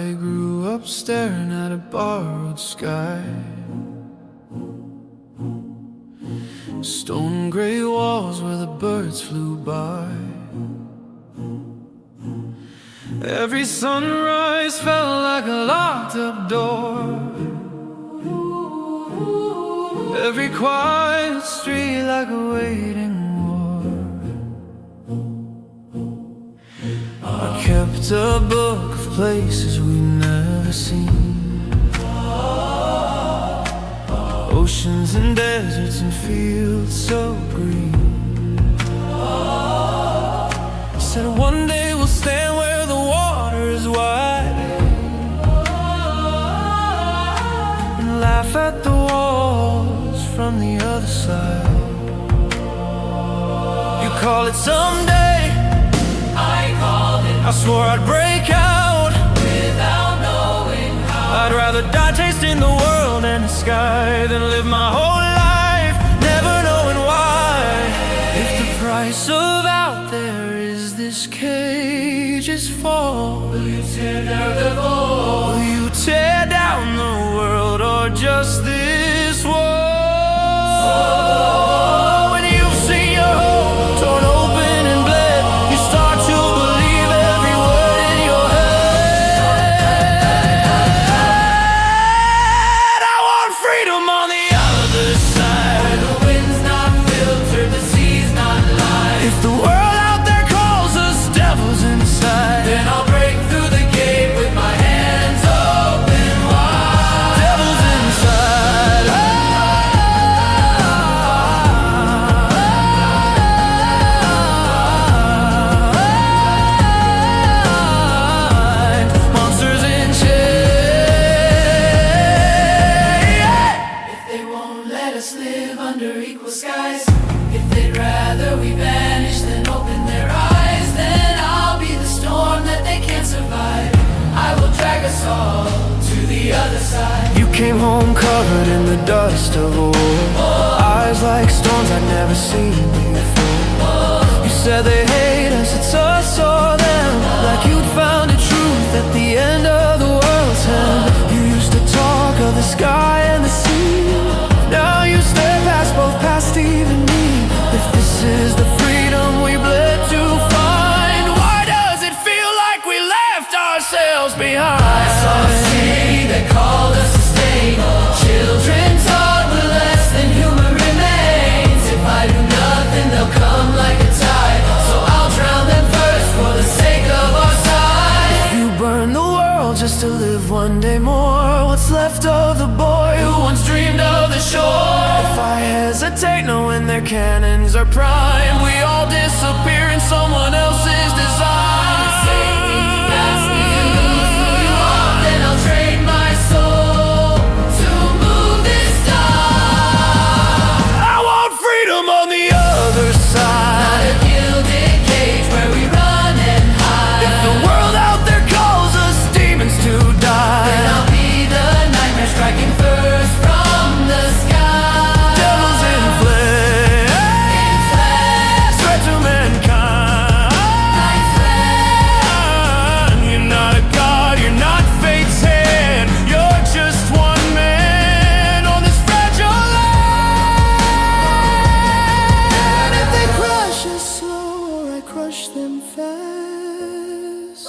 I grew up staring at a borrowed sky. Stone gray walls where the birds flew by. Every sunrise felt like a locked up door. Every quiet street like a waiting war. I kept a book of places we've never seen. Oceans and deserts and fields so green. Said one day we'll stand where the water is wide and laugh at the walls from the other side. You call it someday, I called it. I swore I'd break out without knowing how. I'd rather die tasting the world and the sky than live my whole life never knowing why. If the price of out there is this cage's fall, will you tear down the wall? Will you tear down the world or just this wall? When you see your home torn open and bled, you start to believe every word in your head. I want freedom on the other side, where the wind's not filtered, the sea's not live. If the world out there calls us devils inside, then I'll break through the gate with my hands open wide. Devils inside. Monsters in chains. If they won't let us live under equal skies, if they'd rather we vanish than open their eyes, then I'll be the storm that they can't survive. I will drag us all to the other side. You came home covered in the dust of war. Eyes like storms I'd never seen before. You said they hate us, it's us or them. Like you'd found a truth at the end of the world's end. You used to talk of the sky and the sea. Now you stare past both past even me. If this is the freedom we bled to find, why does it feel like we left ourselves behind? I saw a city that called us to stay. Children taught we're less than human remains. If I do nothing, they'll come like a tide. So I'll drown them first for the sake of our side. If you burn the world just to live one day more, what's left of the boy who once dreamed of the shore? If I hesitate knowing their cannons are primed, we all disappear in someone else's design. Ask me to lose who you are, then I'll trade my soul to move this die. I want freedom on the other side, not a gilded cage where we run and hide. If the world out there calls us demons to die, then I'll be the nightmare striking first from the sky. Devils in flesh, threat to mankind. You're not a god, you're not fate's hand. You're just one man on this fragile land. If they crush us slow or I crush them fast,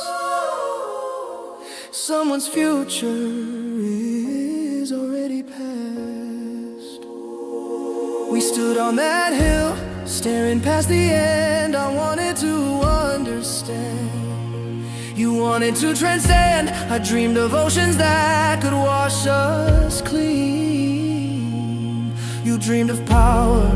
someone's future is already past. We stood on that hill, staring past the end. I wanted to understand. You wanted to transcend. I dreamed of oceans that could wash us clean. You dreamed of power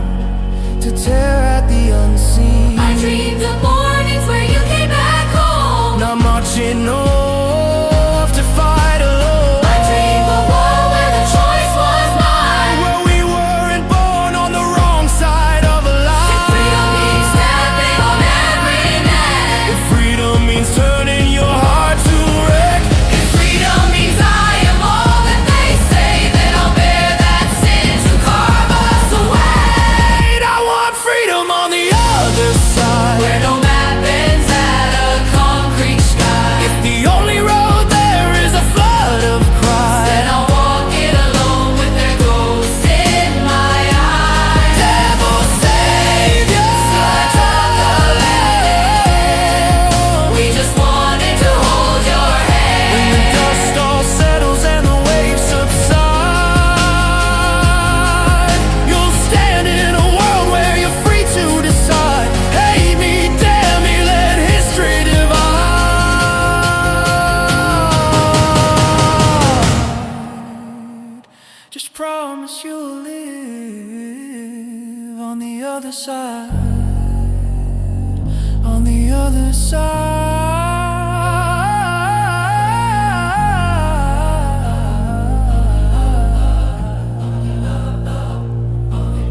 to tear at the unseen. I dreamed of mornings where you came back home. Not marching off to fight alone. I dreamed of a world where the choice was mine. Where we weren't born on the wrong side of a line. If freedom means stepping on every neck, If freedom means turning your heart to wreck, if freedom means I am all that they say, then I'll bear that sin to carve us away. I want freedom on the other side, Where no map ends at a concrete sky. if the only other side, on the other side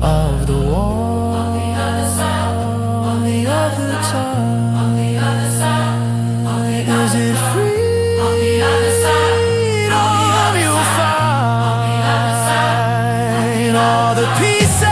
of the wall, on the other side, on the other side, on the other side, is it free? On the other side, you'll find all the pieces.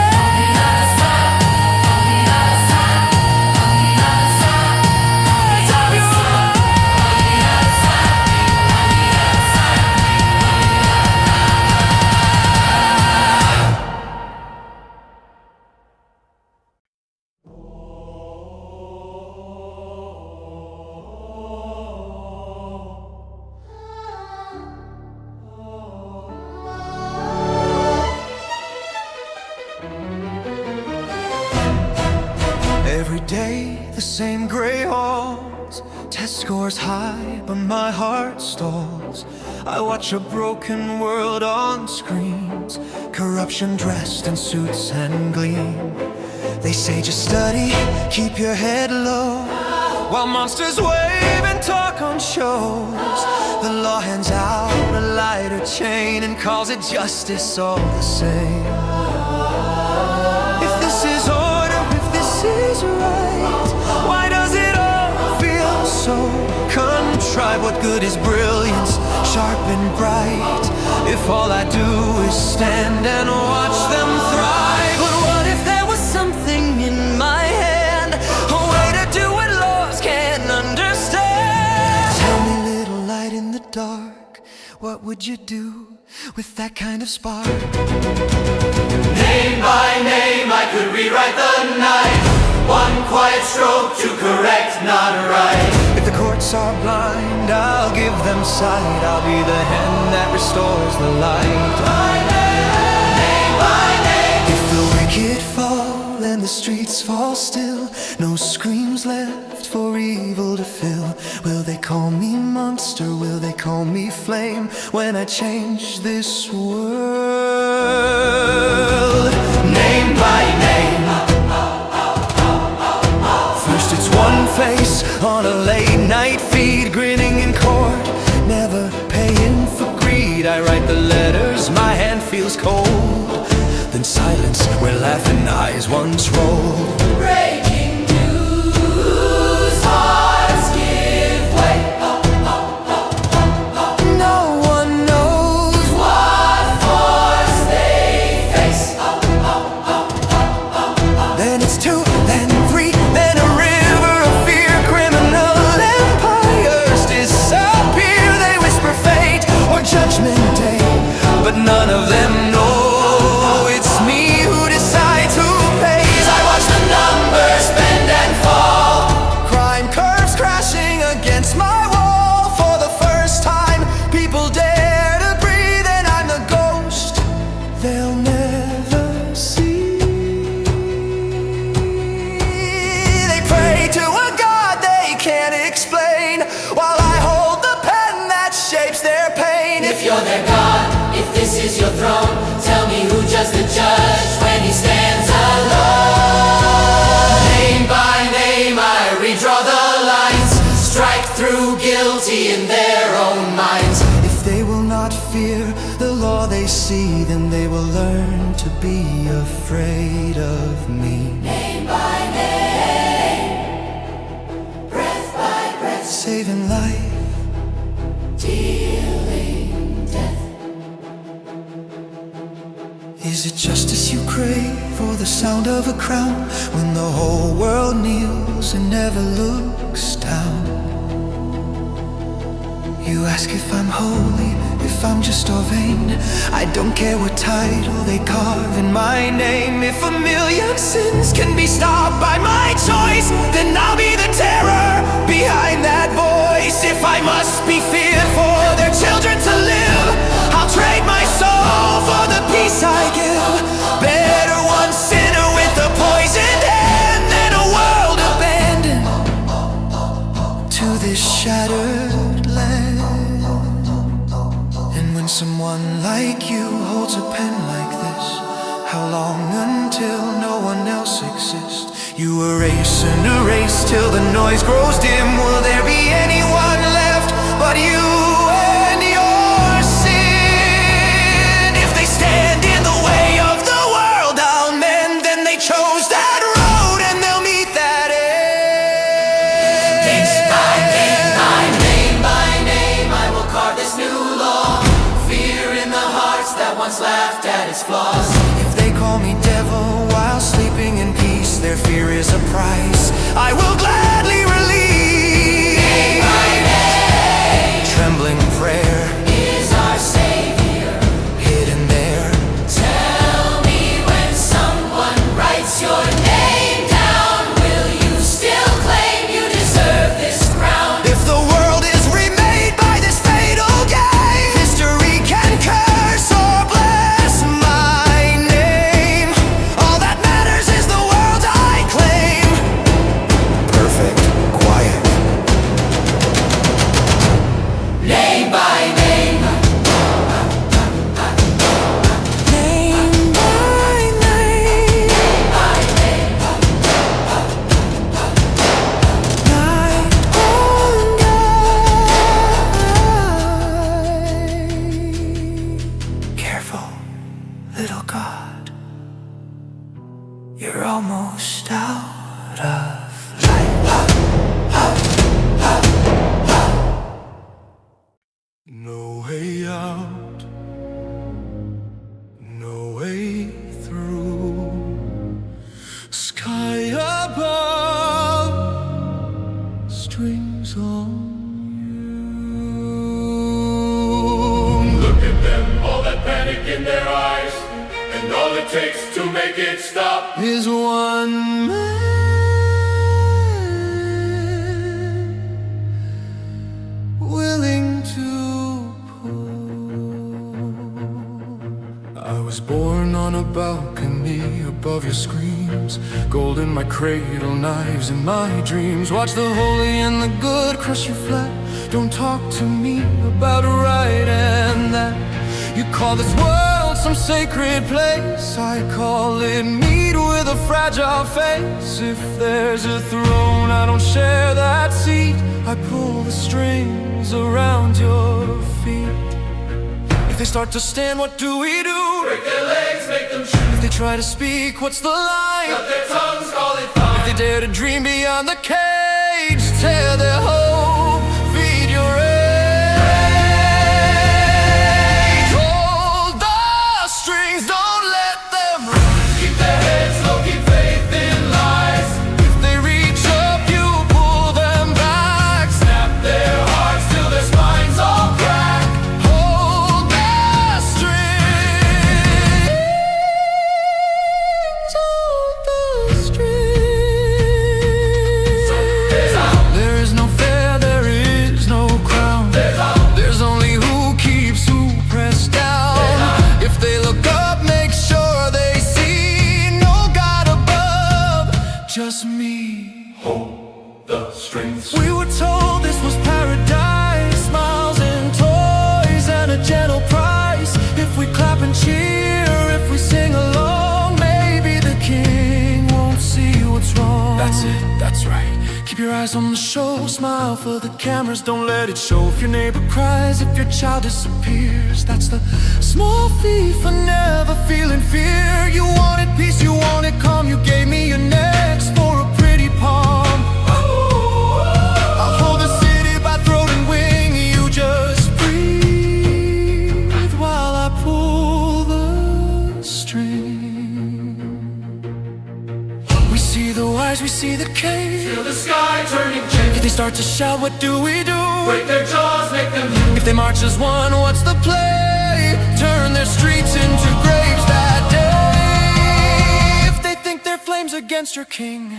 Every day, the same gray halls. Test scores high, but my heart stalls. I watch a broken world on screens, corruption dressed in suits and gleam. They say just study, keep your head low, while monsters wave and talk on shows. The law hands out a lighter chain and calls it justice all the same. If this is order, if this is right, why does it all feel so contrived? What good is brilliance, sharp and bright, if all I do is stand and watch them thrive? But what if there was something in my hand, a way to do what laws can't understand? Tell me, little light in the dark, what would you do with that kind of spark? Name by name I could rewrite the night, one quiet stroke to correct not right. If the courts are blind, I'll give them sight. I'll be the hand that restores the light. Name by name. If the wicked fall and the streets fall still, no screams left for evil to fill, will they call me monster? Will they call me flame when I change this world? Name by name. First it's one face on a late night feed, grinning in court, never paying for greed. I write the letters, my hand feels cold, then silence where laughing eyes once rolled. Breaking news, hearts give way. No one knows What force they face. then it's two, then three, then a river of fear. Criminal empires disappear. They whisper fate or judgment day, but none of them know it's me who decides who pays. I watch the numbers bend and fall, crime curves crashing against my wall. For the first time, people dare to breathe, and I'm the ghost they'll never see. They pray to a god they can't explain, while I hold the pen that shapes their pain. If you're their God, if this is your throne, tell me who judges the judge when he stands alone. Name by name I redraw the lines, strike through guilty in their own minds. If they will not fear the law they see, then they will learn to be afraid of me. Name by name, breath by breath, Saving life, dealing death. is it justice you crave, or the sound of a crown when the whole world kneels and never looks down? You ask if I'm holy, if I'm just or vain. I don't care what title they carve in my name. If a million sins can be stopped by my choice, then I'll be the terror behind that voice. If I must be feared for their children to live, I'll trade my soul for the peace I give. Better one sinner with a poisoned hand than a world abandoned to this shattered land. And when someone like you holds a pen like this, How long until no one else exists? You erase and erase till the noise grows dim. Will there be anyone left but you and your sin? If they stand in the way of the world I'll mend, then they chose that road and they'll meet that end. Name by name, I will carve this new law. Fear in the hearts that once laughed at its flaws. If they call me devil while sleeping in peace, their fear is a price I will gladly release. Name by name, trembling prayer is our Savior hidden there. Tell me when someone writes your name down, will you still claim you deserve this crown? If the world is remade by this fatal game, history can curse or bless my name. All that matters is the world I claim. Perfect quiet. Name by name, Name by name. by name, Night on guide. Careful, little God. You're almost out of light. No way out, no way through. Sky above, strings on you. Look at them, all that panic in their eyes, and all it takes to make it stop. Is one man willing to pull. I was born on a balcony above your screams, gold in my cradle, knives in my dreams. Watch the holy and the good crush you flat. Don't talk to me about right and that. You call this world some sacred place, I call it meat with a fragile face. If there's a throne, I don't share that seat. I pull the strings around your feet. If they start to stand, what do we do? Break their legs, make them shoot. If they try to speak, what's the line? Cut their tongues, call it fine. If they dare to dream beyond the cage, tear their hope, feed your rage. Hold the strings, don't let them rise. Keep their heads low, keep faith in lies. If they reach up, you pull them back. Snap their hearts till their spines all crack. Hold the strings, hold the strings. There is no fair, there is no crown. There's only who keeps who pressed down. If they look up, make sure they see no God above, just me. The strings. We were told this was paradise, smiles and toys and a gentle price. If we clap and cheer, if we sing along, maybe the king won't see what's wrong. That's it, that's right. Keep your eyes on the show, smile for the cameras, don't let it show. If your neighbor cries, if your child disappears, that's the small fee for never feeling fear. You wanted peace, you wanted calm, you gave me your necks for a pretty palm. I'll hold the city by throat and wing, you just breathe while I pull the string. We see the wise, we see the cave. Feel the sky turning change. If they start to shout, what do we do? Break their jaws, make them move. If they march as one, what's the play? Turn their streets into graves that day. If they think their flames against your king,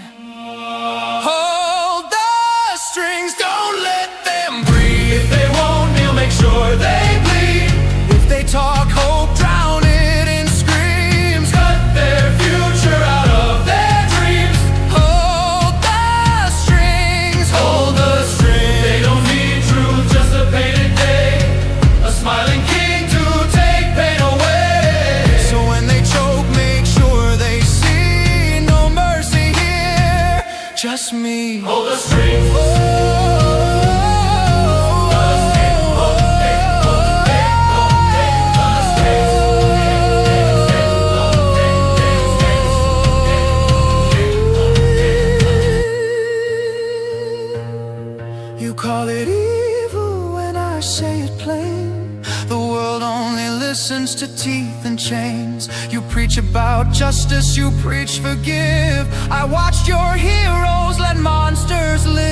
hold the strings, don't let them breathe. If they won't kneel, make sure they bleed. If they talk hope, drown it in screams. Cut their future out of their dreams. Hold the strings, hold the strings. They don't need truth, just a painted day. A smiling king to take pain away. So when they choke, make flame. The world only listens to teeth and chains. You preach about justice, you preach forgive. I watched your heroes let monsters live.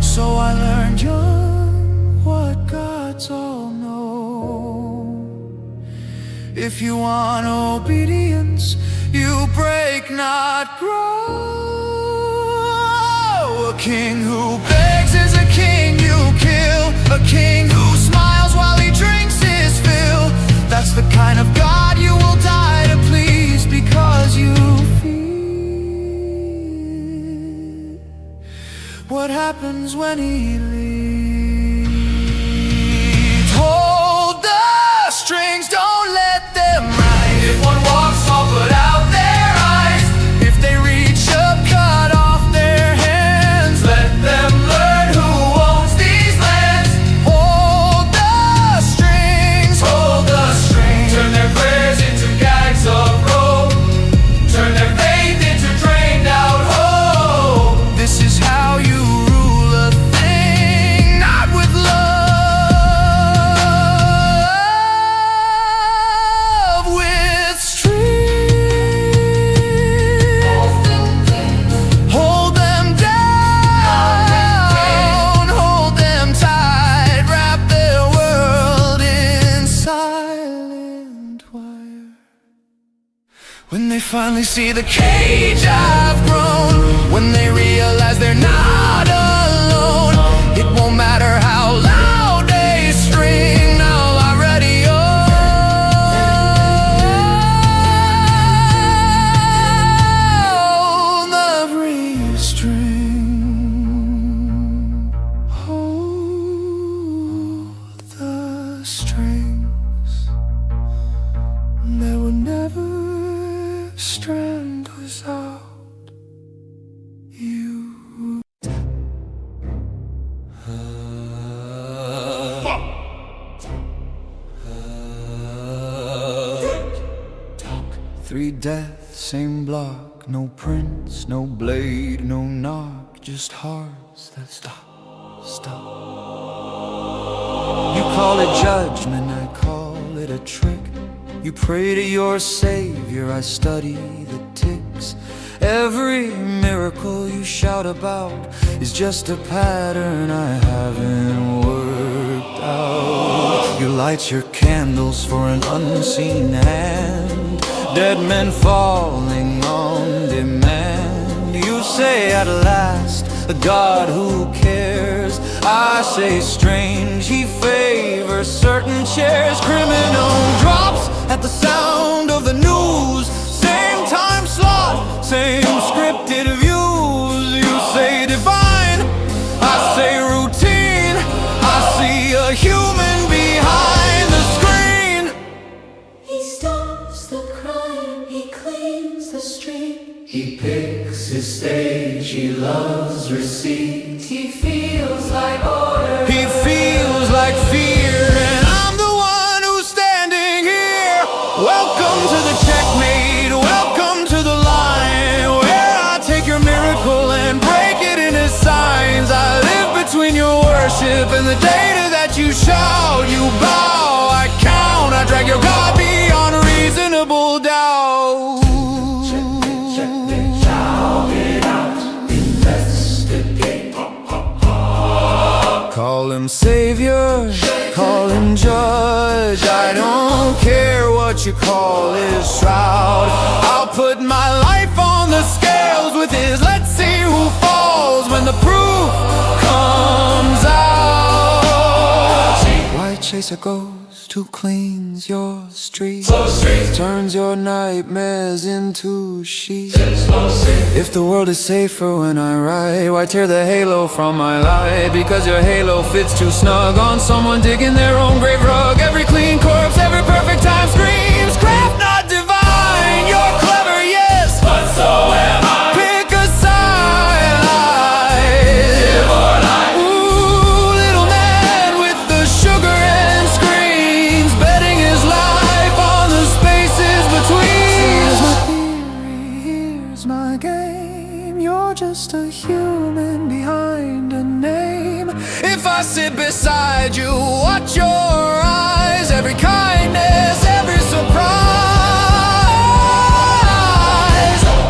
So I learned young what gods all know. If you want obedience, you break, not grow. A king who begs is a king you kill. A king who smiles while he drinks his fill. That's the kind of God you will die to please, because you feel what happens when he leads. Hold the strings, don't let them ride. If one walks tall, put out their eyes. If they reach up, cut off their hands. Let them learn who owns these lands. Hold the strings, hold the strings. Turn their prayers into gags of rope. Turn their faith into drained out hope. This is how you rule a thing, not with love, with strings. Hold them down, hold them tight, wrap their world in silent wire. When they finally see the cage I've grown, when they realize they're not alone, it won't matter how loud they string. Now I already own every string. Hold the strings. They would never strand without you. Three deaths, same block, no prints, no blade, no knock, just hearts that stop. You call it judgment, I call it a trick. You pray to your savior, I study the ticks. Every miracle you shout about is just a pattern I haven't worked out. You light your candles for an unseen hand, dead men falling on demand. You say at last, a God who cares. I say strange, he favors certain chairs. Criminal drops at the sound of the news. Same time slot, same scripted views. You say divine, I say routine. I see a human behind the screen. He stops the crime, he cleans the street. He picks his stage, he loves receipt. He feels like order. He feels like fear, and I'm the one who's standing here. Welcome to the CheckMate, welcome to the line, where I take your miracle and break it into signs. I live between your worship and the data that you shout. You bow, I count, I drag your God beyond reasonable doubt. Call him savior, call him judge. I don't care what you call his shroud. I'll put my life on the scales with his. Let's see who falls when the proof comes out. Why chase a ghost who cleans your street, turns your nightmares into sheets? If the world is safer when I write, why tear the halo from my light? Because your halo fits too snug on someone digging their own grave rug. Every clean corpse, every perfect time screams craft not divine. You're clever, yes, But so am I. pick a side. Live or lie. Ooh, little man with the sugar and screens, betting his life on the spaces between. Here's my theory, here's my game. You're just a human behind a name. If I sit beside you, watch your eyes, every kindness, every surprise.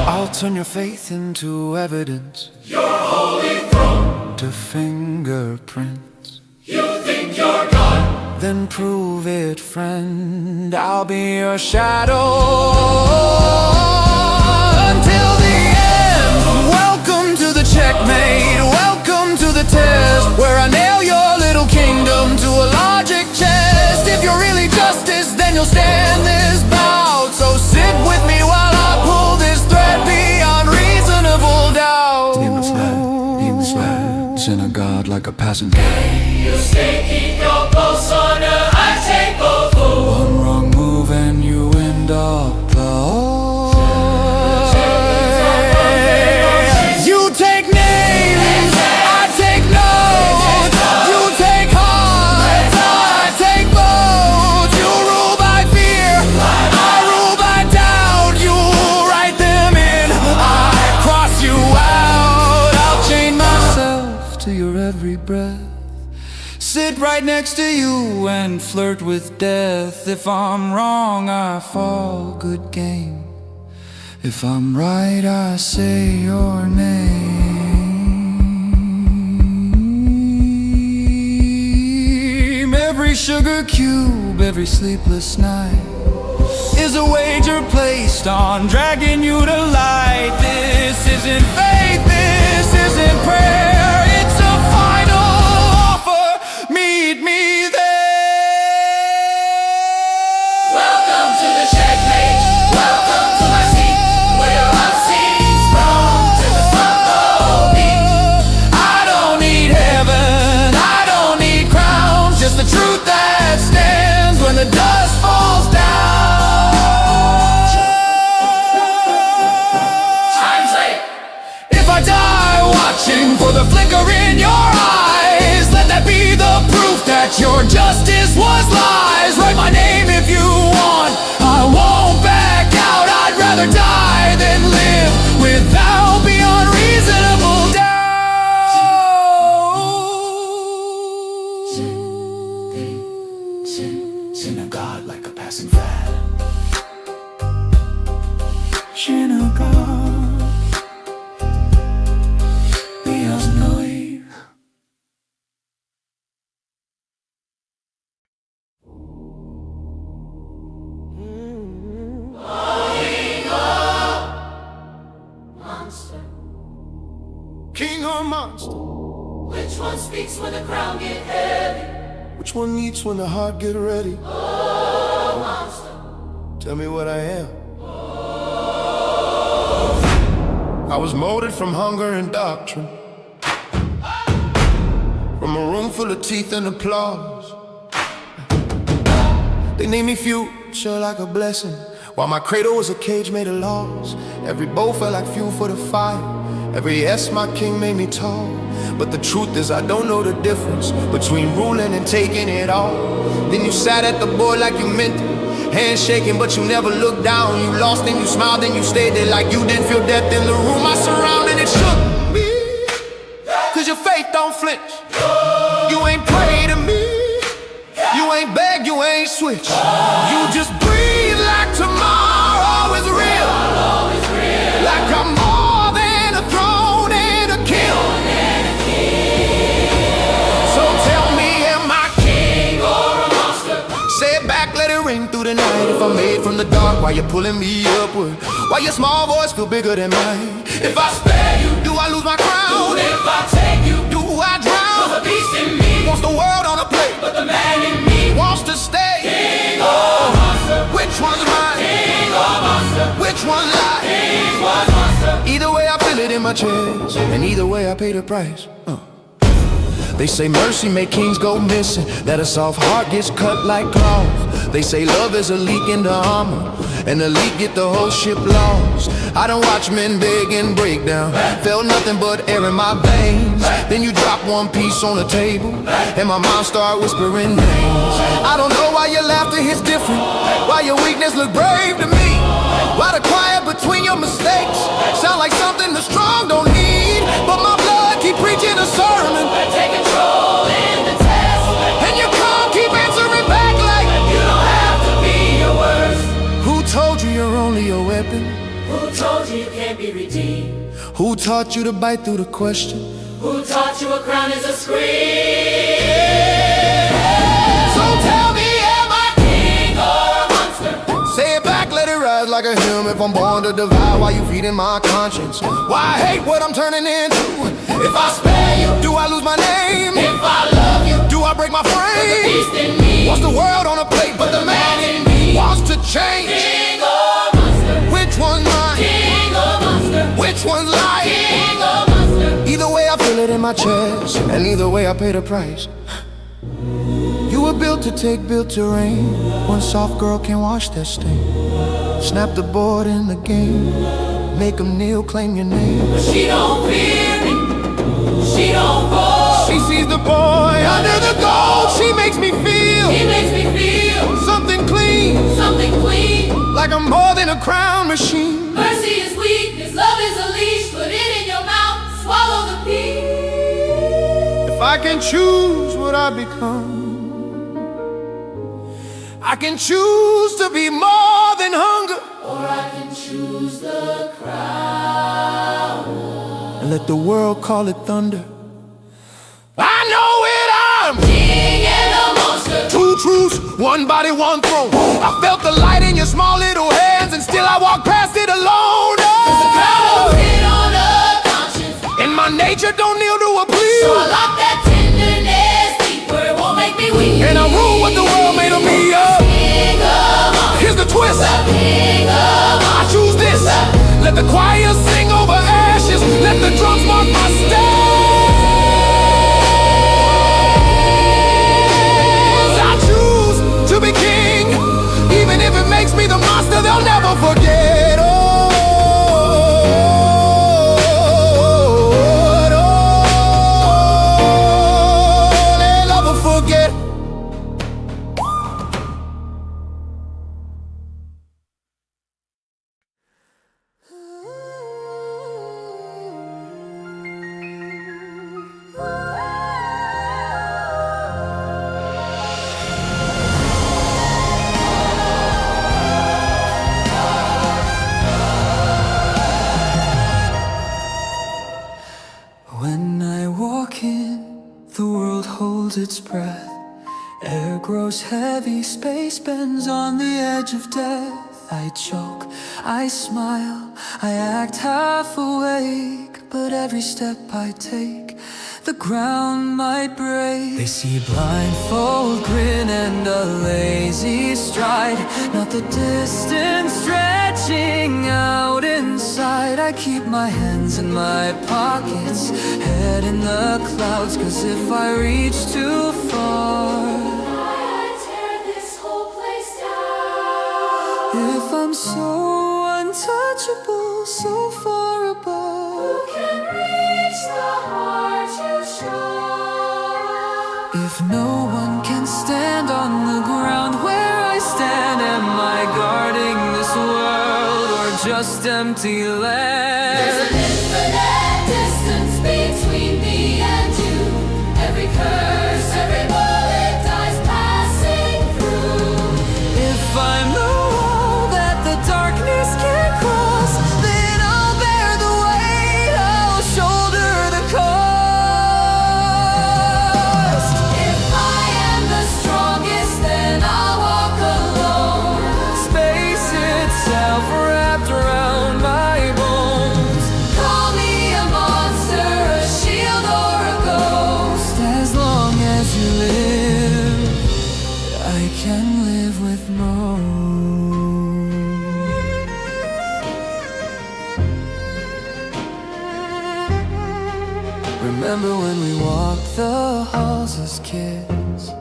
I'll turn your faith into evidence, Your holy throne. to fingerprints. You think you're God? Then prove it, friend. I'll be your shadow until the end. Welcome to the checkmate, welcome to the test, where I nail your little kingdom to a logic chest. If you're really justice, then you'll stand this bout. So sit with me while I pull this thread beyond reasonable doubt. Sin of God like a passing guy. You stay, keep your pulse on her. I take both. One wrong move and you end up the hole. You take names, I take notes. You take hearts, I take votes. You rule by fear, I rule by doubt. You write them in, I cross you out. I'll chain myself to your every breath, sit right next to you and flirt with death. If I'm wrong, I fall, good game. If I'm right, I say your name. Every sugar cube, every sleepless night is a wager placed on dragging you to light. This isn't faith, this isn't prayer, it's a final offer. Meet me there. Welcome to the checkmate. Welcome to my seat, where I'm seen from to the front row beat. I don't need heaven, I don't need crowns, just the truth that stands when the dust falls down. Time's late. If I die watching for the flicker in your eyes, let that be the proof that your justice was lies. Write my name if you want, I won't back out. I'd rather die than live without beyond reasonable doubt. Sin of God like a passing fad. Sin of God, me as noise. King or monster? Which one speaks when the crown get heavy? Which one eats when the heart get ready? Oh, monster. Tell me what I am. I was molded from hunger and doctrine, from a room full of teeth and applause. They named me future like a blessing, while my cradle was a cage made of laws. Every bow felt like fuel for the fire, every yes my king made me tall. But the truth is I don't know the difference between ruling and taking it all. Then you sat at the board like you meant it, hands shaking but you never looked down. You lost and you smiled and you stayed there like you didn't feel death in the room I surrounded. It shook me, cause your faith don't flinch. You ain't pray to me, you ain't beg, you ain't switch. You just breathe like tomorrow is real, like I'm more than a throne and a king. So tell me, am I king or a monster? Say it back, let it ring through the night. If I'm made from the dark, why you pulling me upward? Why your small voice feel bigger than mine? If I spare you, do I lose my crown? If I take you, Do I drown? the beast in me, Wants the world on a plate, but the man in me. wants to stay. King or monster? Which one's mine? King or monster? Which one lie? King or monster? Either way I feel it in my chest, and either way I pay the price. They say mercy make kings go missing, that a soft heart gets cut like cloth. They say love is a leak in the armor, and the leak get the whole ship lost. I don't watch men beg and break down, felt nothing but air in my veins. Then you drop one piece on the table, and my mind start whispering names. I don't know why your laughter hits different, why your weakness look brave to me, why the quiet between your mistakes sound like something the strong don't need. But my blood keep preaching a sermon. Take control in the Who taught you to bite through the question? Who taught you a crown is a scream? So tell me, am I King or a monster? Say it back, let it rise like a hymn. If I'm born to devour, why you feeding my conscience? Why I hate what I'm turning into? If I spare you, Do I lose my name? if I love you, Do I break my the frame? beast in me, Wants the world on a plate, but the man in me wants to change. King or monster? Which one's mine? King or monster? Which one's lying? King or monster? Either way I feel it in my chest, and either way I pay the price. You were built to take, built to reign. One soft girl can wash that stain. Snap the board in the game, make them kneel, claim your name. She don't fear me, she don't fall. She sees the boy under the gold. She makes me feel He makes me feel something clean, something clean. like I'm more than a crown machine. Mercy is weakness, love is a leash. Put it in your mouth, swallow the piece. If I can choose what I become, I can choose to be more than hunger, Or I can choose the crown. and let the world call it thunder. I know it, I'm King and a monster. two truths, one body, one throne. I felt the light in your small little hands, and still I walk past it alone. The crown will hit on a conscience. And my nature don't kneel to a So plea. I lock that tenderness deep where it won't make me weak. And I rule what the world made of me up. King of monsters. Here's the twist, King of I choose this. Let the choir sing over ashes, let the drums mark my steps. I choose to be king, even if it makes me the monster they'll never forget. Oh, they'll never forget. When I walk in, the world holds its breath. Air grows heavy, space bends on the edge of death. I choke, I smile, I act half awake, but every step I take, the ground might break. They see blindfold grin and a lazy stride, not the distance stretching out inside. I keep my hands in my pockets, head in the clouds, 'cause if I reach too far, I tear this whole place down. if I'm so untouchable, so far Who above, can reach the heart you show? if no one can stand on the ground where I stand, am I guarding this world or just empty land? There's an infinite distance between me and you. Every curse, every bullet dies passing through. If I'm the wall that the darkness can't cross, then I'll bear the weight, I'll shoulder the cost. If I am the strongest, then I'll walk alone. Space itself wrapped around my bones. Call me a monster, a shield, or a ghost. As long as you live, I can live with most. Remember when we walked the halls as kids,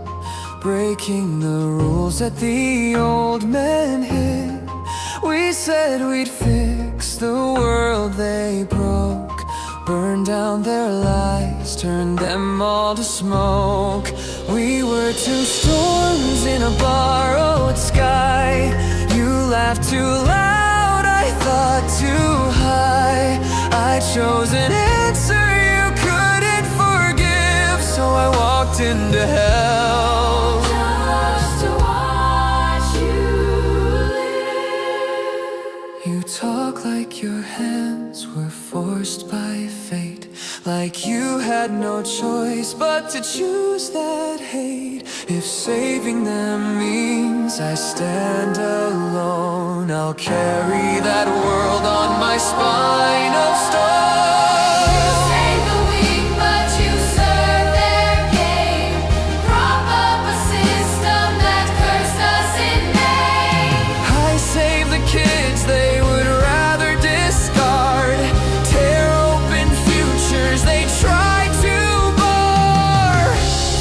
breaking the rules that the old men hid. We said we'd fix the world they broke, burn down their lies, turn them all to smoke. We were two storms in a borrowed sky. You laughed too loud, I thought too high. I chose an answer you couldn't forgive, so I walked into hell. Just to watch you live. You talk like your hands were forced forced by fate, like you had no choice but to choose that hate. If saving them means I stand alone, I'll carry that world on my spine of stone. You say the weak, but you serve their game. Prop up a system that cursed us in vain. I save the kids they would rather discard, tear open futures they try to bar.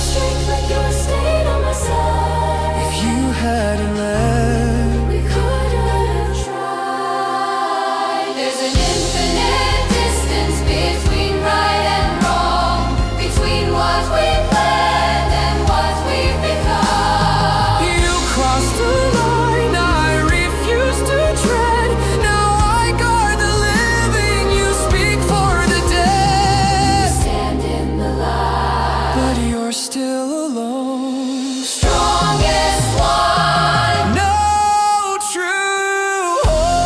Strength like yours stayed on my side. If you hadn't left, We could have tried. There's an infinite distance between right and wrong, between what we planned and what we've become. you crossed a line I refuse to tread. Now I guard the living, you speak for the dead. Stand in the light. But you're still alone. Strongest one. No true hope.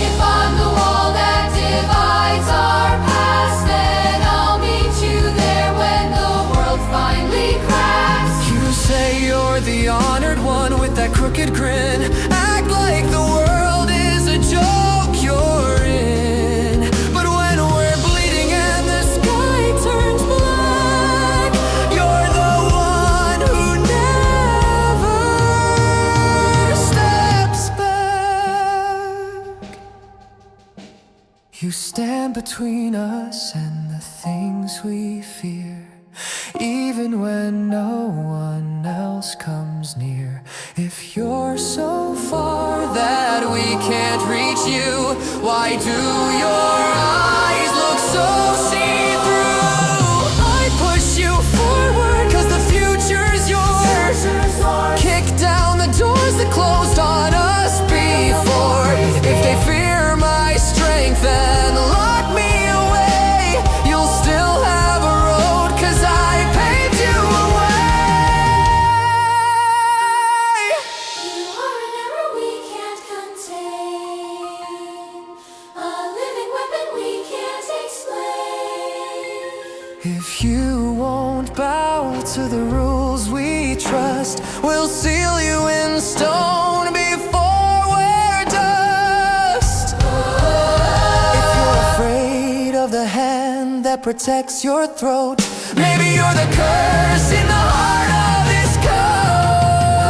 If I'm the wall that divides our past, then I'll meet you there when the world finally cracks. You say you're the honored one with that crooked grin. Act like the world is a joke you're in. But when we're bleeding and the sky turns black, you're the one who never steps back. You stand between us and the things we fear, even when no one else comes near. If you're so far that we can't reach you, why do your eyes look so see-through? I push you forward 'cause the future's yours. Kick down the doors that closed on us before. If they fear my strength and lock me away, you'll still have a road 'cause I paved you a way. You are an arrow we can't contain, a living weapon we can't explain. If you won't bow to the rules we trust, we'll seal you in stone before we're dust. If you're afraid of the hand that protects your throat, maybe you're the curse in the heart of this code.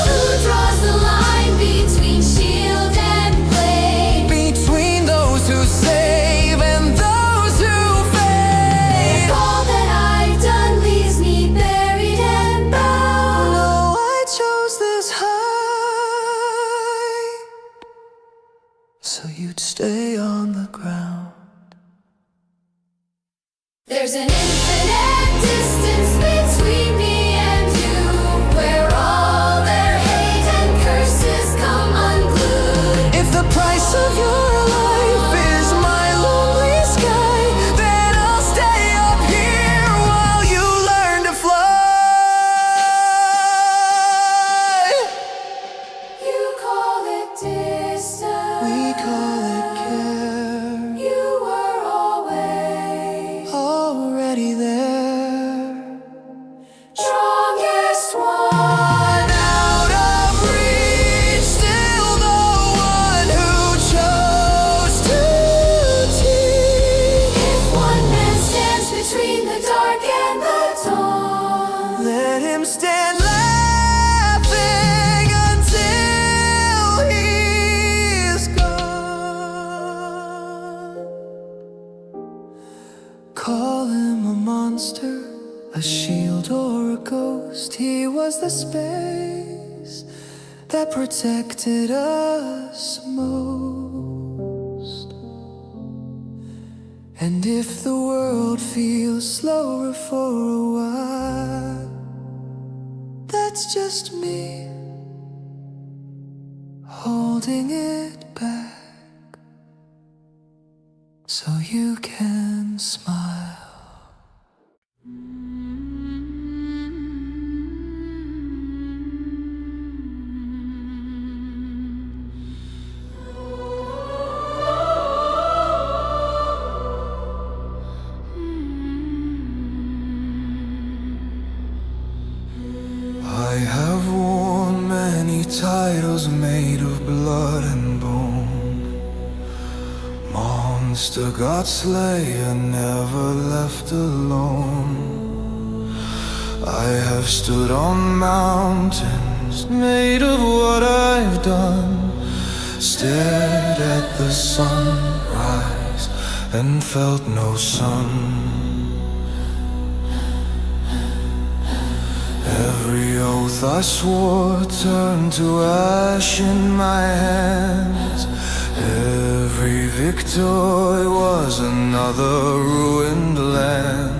Who draws the line between shield and blade? Between those who save and those who fade. All that I've done leaves me buried and bound. No, I chose this height so you'd stay on the ground. There's an infinite distance between me and you, where all their hate and curses come unglued. If the price of your life is my lonely sky, then I'll stay up here while you learn to fly. You call it distance. We call it care, You were always already there. strongest one. Out of reach, still the one who chose to teach. If one man stands between the dark and the dawn, Let him stand laughing until he's gone. Call him a monster, a shield or a ghost. He was the space that protected us most. And if the world feels slower for a while, that's just me holding it back so you can smile. titles made of blood and bone. Monster God Slayer, never left alone. I have stood on mountains made of what I've done, stared at the sunrise and felt no sun. Every oath I swore turned to ash in my hands. Every victory was another ruined land.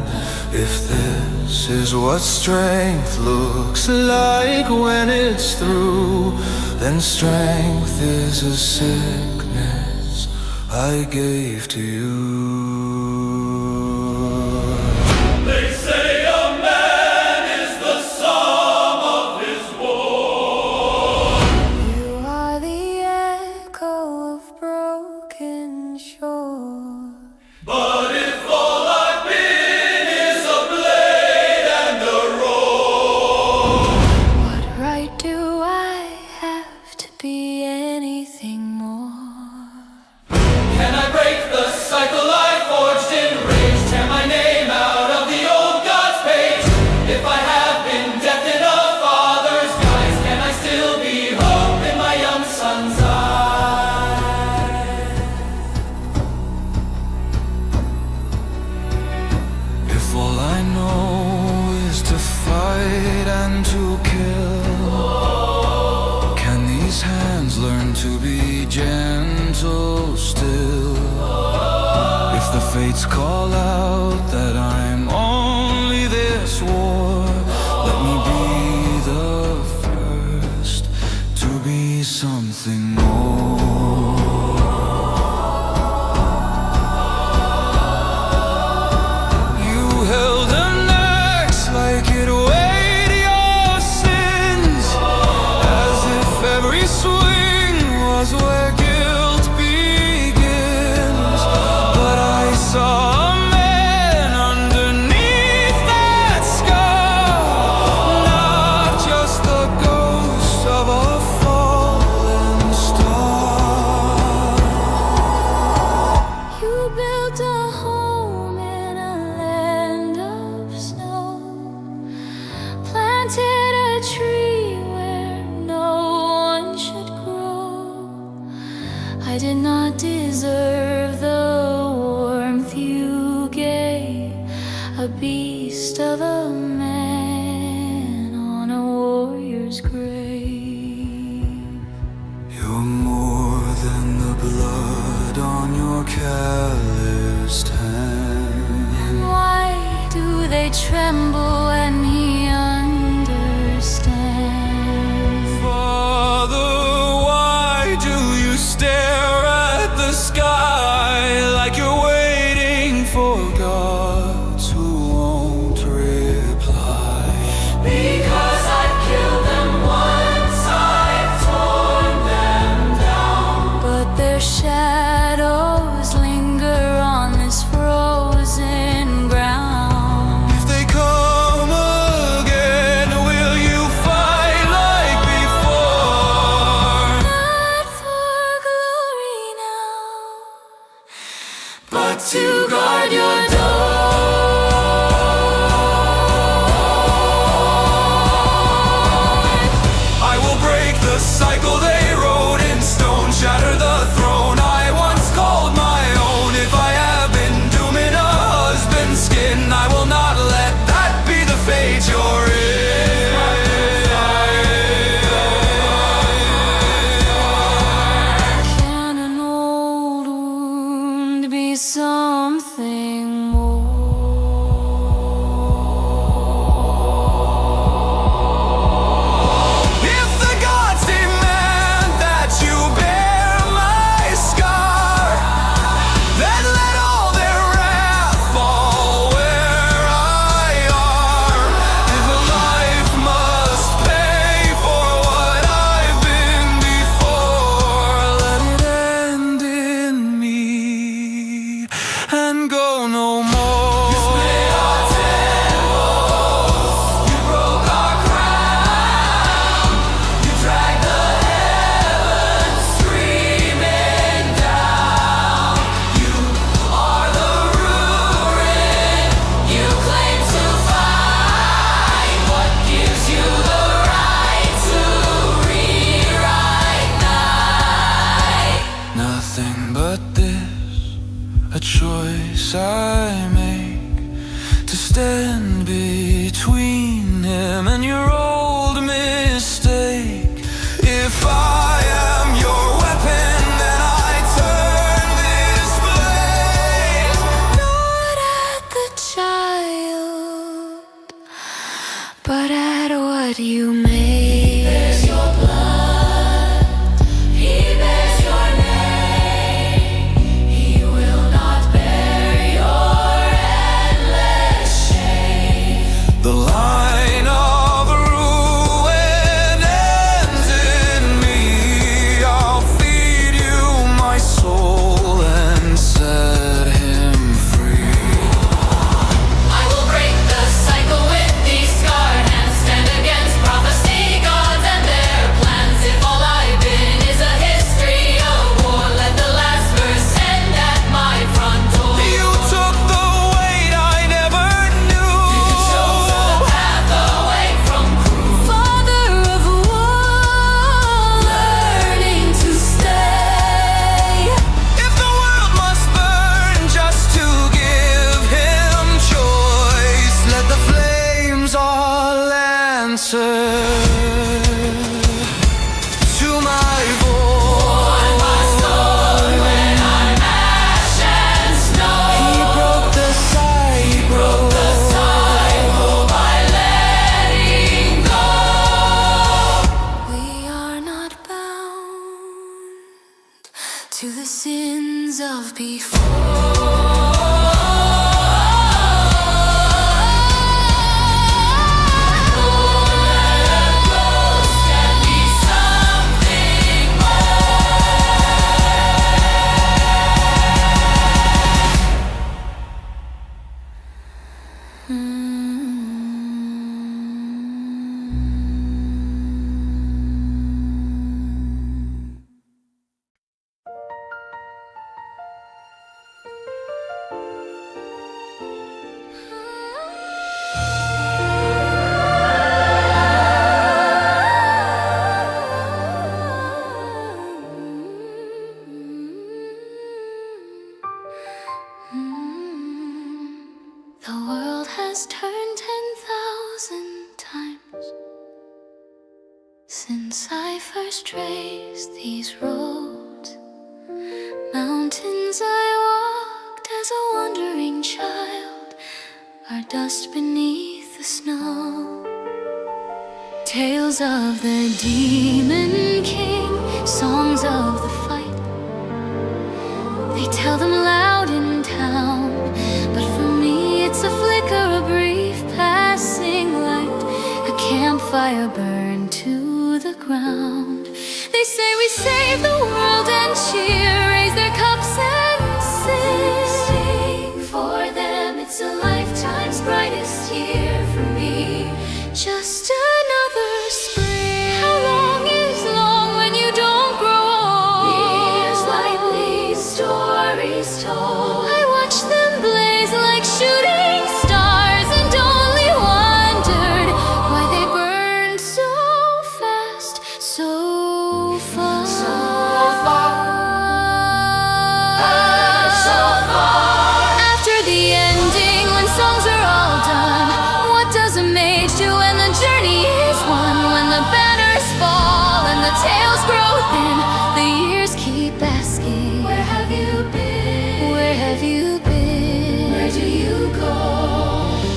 If this is what strength looks like when it's through, then strength is a sickness I gave to you. They say a man is the sum of his woe. You are the echo of broken shore. But if all I've been is a blade and a roar, What right do I have to be anything more? can I break the cycle I forged in rage? Tear my name out of the old God's page. If I have been death in a father's guise, can I still be hope in my young son's eyes? If all I know is to fight and to kill, can these hands learn to be gentle still? If the fates call out that I'm only this war, let me be the first to be something more. You held an axe like it weighed your sins, as if every swing was where guilt begins. But I saw a man underneath that scar, not just the ghost of a fallen star. You built a home in a land of snow, planted a tree where no one should grow. I did not deserve the warmth you gave, a beast of a man on a warrior's grave. You're more than the blood on your calloused hand. And why do they tremble when he understands? Father, why do you stare at the sky like you're waiting for gods who won't reply? Because I've killed them once, I've torn them down. But their shadows linger on this frozen ground. If they come stand between him and your old mistake. If I am your weapon, then I turn this blade. Not at the child, but at what you made. There's your blood, he bears your name. He will not bear your endless shame. The line of ruin ends in me. I'll feed you my soul and set him free. I will break the cycle with these scarred hands, stand against prophecy, gods and their plans. If all I've been is a history of war, let the last verse end at my front door. You took the weight I never knew. You chose a path away from cruel. Father of war, learning to stay. If the world must burn just to give him choice, let the flames all answer to my voice. My soul when I'm ash and snow. He broke the cycle. The cycle by letting go. We are not bound to the sins of Can be something The world has turned 10,000 times since I first traced these roads. Mountains I walked as a wandering child are dust beneath the snow. Tales of the Demon King, songs of the fight, they tell them loud in town. But for me it's a flicker, a brief passing light, a campfire burned to the ground. They say we save the world and cheer, raise their cups and sing. For them it's a lifetime's brightest year. For me, just another spring. How long is long when you don't grow old? Years lightly, stories told. I watch them blaze like shooting stars and only wondered why they burned so fast, so far. After the ending, when songs are all done, what does a mage do when the journey is won? When the banners fall and the tales grow thin, the years keep asking, Where have you been? where have you been? Where do you go?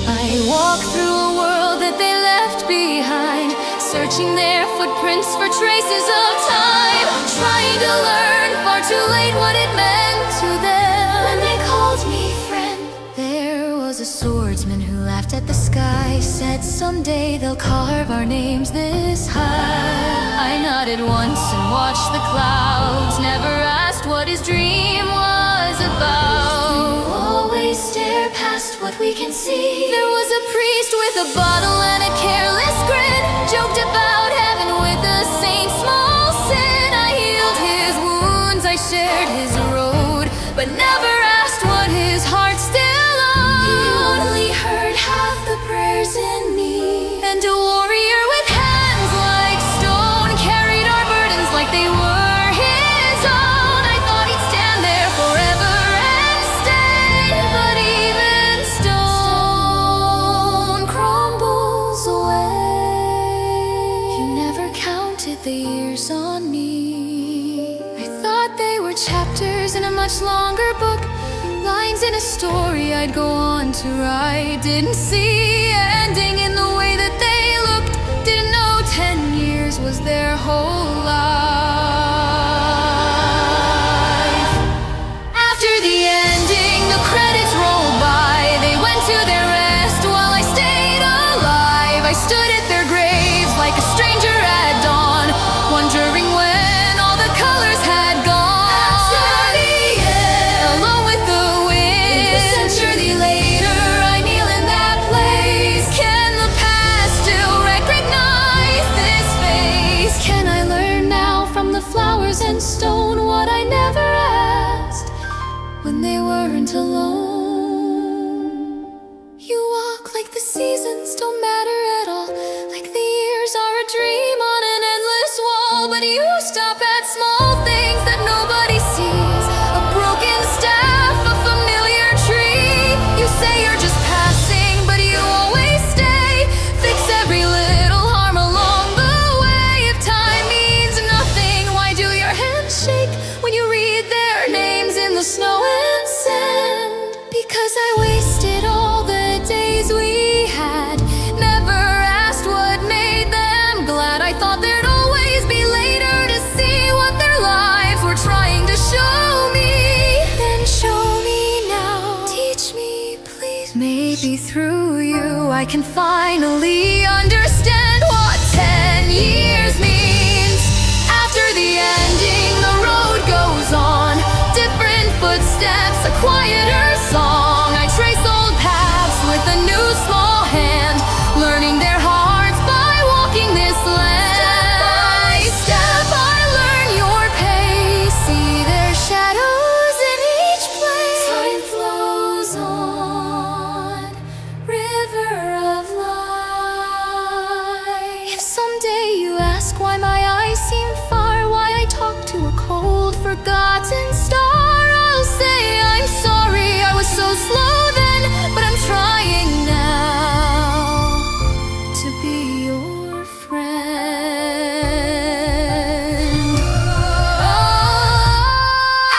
I walk through a world that they left behind, searching their footprints for traces of time, trying to learn far too late what it meant to them. When they called me friend, There was a swordsman who laughed at the sky, said someday they'll carve our names this high. I nodded once and watched the clouds, never asked what his dream was about. always stare past what we can see. There was a priest with a bottle and a careless grin, joked about heaven with a saint's small sin. I healed his wounds, I shared his road, but never asked what his heart still He owed. only heard half the prayers in me. And a warrior with hands like stone carried our burdens like they were his own. I thought he'd stand there forever and stay, but even stone much longer book. Lines in a story I'd go on to write. Didn't see ending in the way that they looked. Didn't know 10 years was their whole life. After the ending, the credits rolled by. They went to their rest while I stayed alive. I stood at their graves like a stranger at dawn, wondering when all the colors had gone. After the end, Alone with the wind, a century later, I kneel in that place. Can the past still recognize this face? Can I learn now from the flowers and stone what I never asked when they weren't alone? You walk like the seasons don't matter at all, like the years are a dream on an endless wall. But you stop at small things that nobody sees. A broken staff, a familiar tree. You say you're just passing, but you always stay. Fix every little harm along the way. If time means nothing, why do your hands shake when you read their names in the snow and sand? Because I wasted all the days we had, never asked what made them glad. I thought there'd always be later to see what their lives were trying to show me. Then show me now, teach me please. Maybe through you I can finally understand what 10 years means. After the ending, the road goes on. Different footsteps, a quieter song. I trace old paths with a new small hand, learning their hearts by walking this land. Step by step I learn your pace, see their shadows in each place. Time flows on, river of life. If someday you ask why my eyes seem far, why I talk to a cold, forgotten star, I'll say I'm sorry I was so slow then, but I'm trying now to be your friend.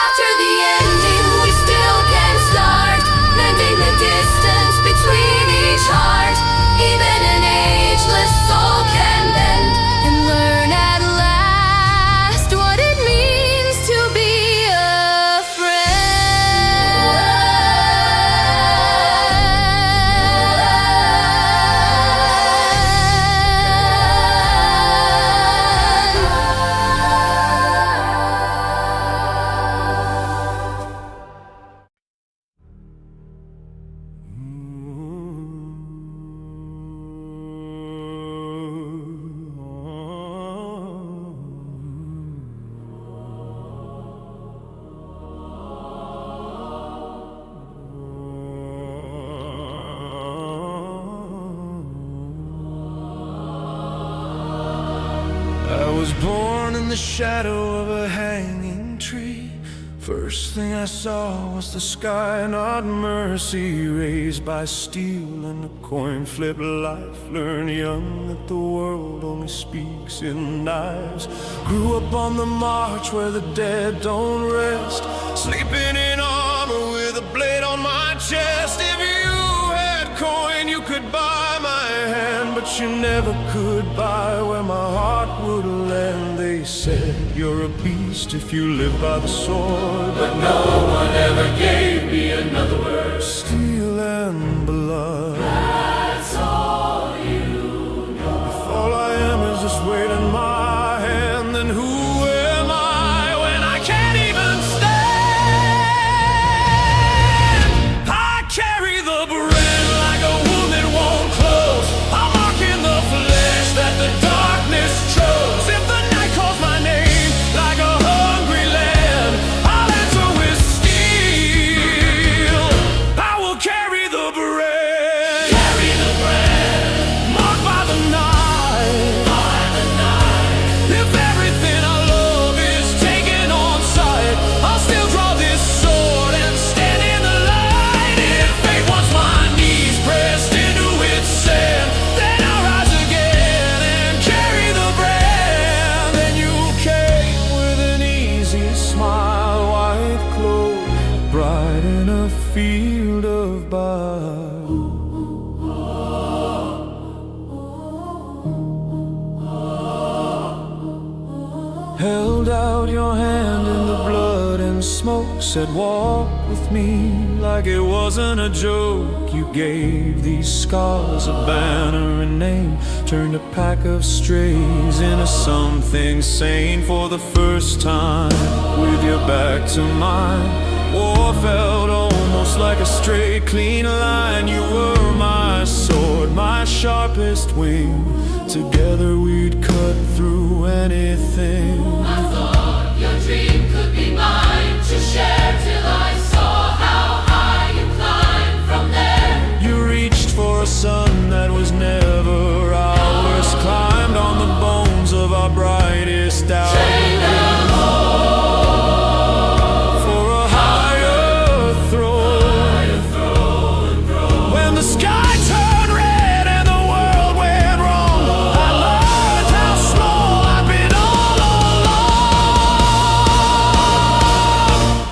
After the ending, we still can start mending the distance between each heart. Even an ageless soul can bend and learn at last what it means to be a I was born in the shadow of a hanging tree. First thing I saw was the sky, not mercy, raised by steel and a coin flip life. Learned young that the world only speaks in knives. Grew up on the march where the dead don't rest, sleeping in armor with a blade on my chest. If you had coin you could buy my hand, but you never could buy where my heart would land. They said you're a beast if you live by the sword, But no one ever gave me another word. steel and blood. That's all you know. If all I am is this weight in my hand, then who am I when I can't even stand? I carry the brand like a wound that won't close, a mark in the flesh that the darkness chose. If the night calls my name like a hungry lamb, I'll answer with steel. I will said walk with me like it wasn't a joke. You gave these scars a banner and name, turned a pack of strays into something sane for the first time. With your back to mine, war felt almost like a straight clean line. You were my sword, my sharpest wing. Together we'd cut through anything. I thought your dream could be mine to share till I saw how high you climbed from there. You reached for a sun that was never ours, climbed on the bones of our brightest hours. Train them all for a higher throne. When the sky turned red and the world went wrong, I learned how small I've been all along.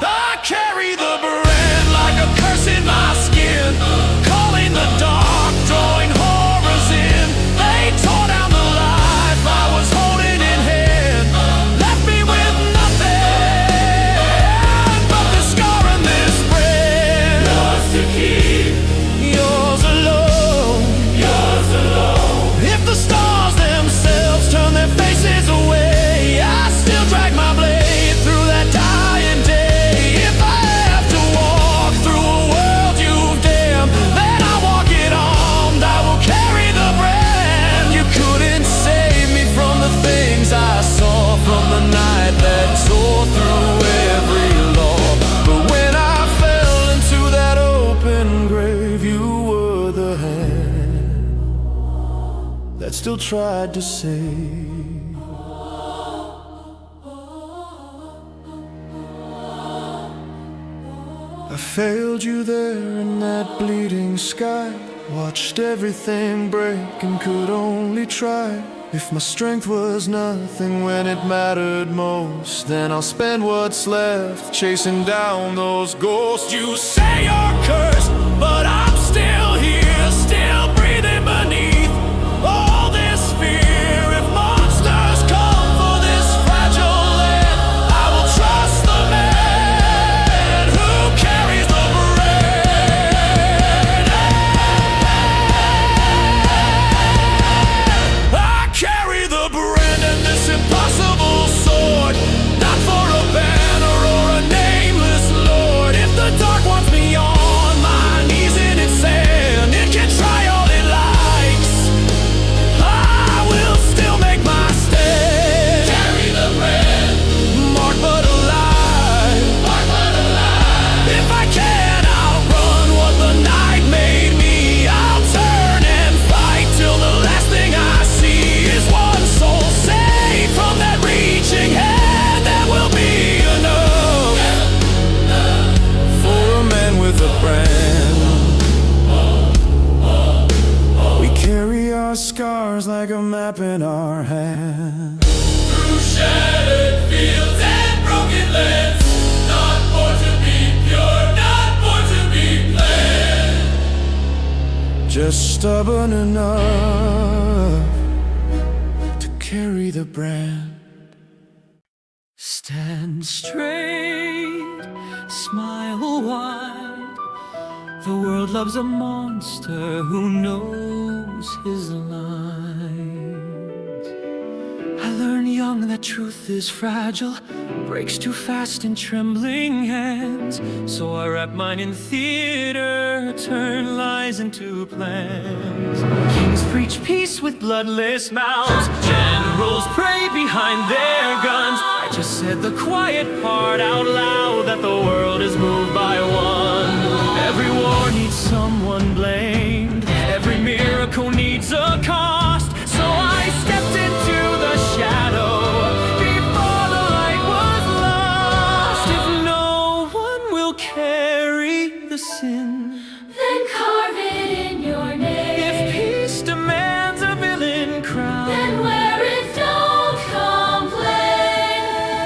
I carry the brand like a curse in my skin, calling the dark, drawing horrors in. They tore down the life I was holding in hand, left me with nothing but the scar and this brand. yours to keep, Yours alone. yours alone. If the stars themselves turn their faces away, I still drag my blade through that dying day. If I have to walk through a world you've damned, then I'll walk it armed. I will carry the brand. You couldn't save me from the things I saw, from the night that tore through every law. But when I fell into that open grave, you were the hand that still tried to save. I failed you there in that bleeding sky, watched everything break and could only try. If my strength was nothing when it mattered most, then I'll spend what's left chasing down those ghosts. You say you're cursed, but I'm still here, still breathing beneath all this fear. If monsters come for this fragile land, I will trust the man who carries the brand. I carry the brand and this impossible sword, not for a banner or a nameless lord. If the dark wants me on my knees in its sand, it can try all it likes. I will still make my stand. Carry the brand, Marked but alive. mark but alive. If I can outrun what the night made me, I'll turn and fight till the last thing I see is one soul saved from that reaching hand. That will be enough for a man with a brand. We carry our scars like a map in our hand. Through shattered fields and broken lands, not born to be pure, not born to be planned. Just stubborn enough to carry the brand. Stand straight, smile wide. The world loves a monster who knows his lines. I learned young that truth is fragile, breaks too fast in trembling hands. So I wrap mine in theater, turn lies into plans. Kings preach peace with bloodless mouths, generals pray behind their guns. I just said the quiet part out loud, that the world is moved by one. Every war needs someone blamed, every miracle needs a cost. So I stepped into the shadow before the light was lost. If no one will carry the sin, Then carve it in your name. if peace demands a villain crown, Then wear it, don't complain.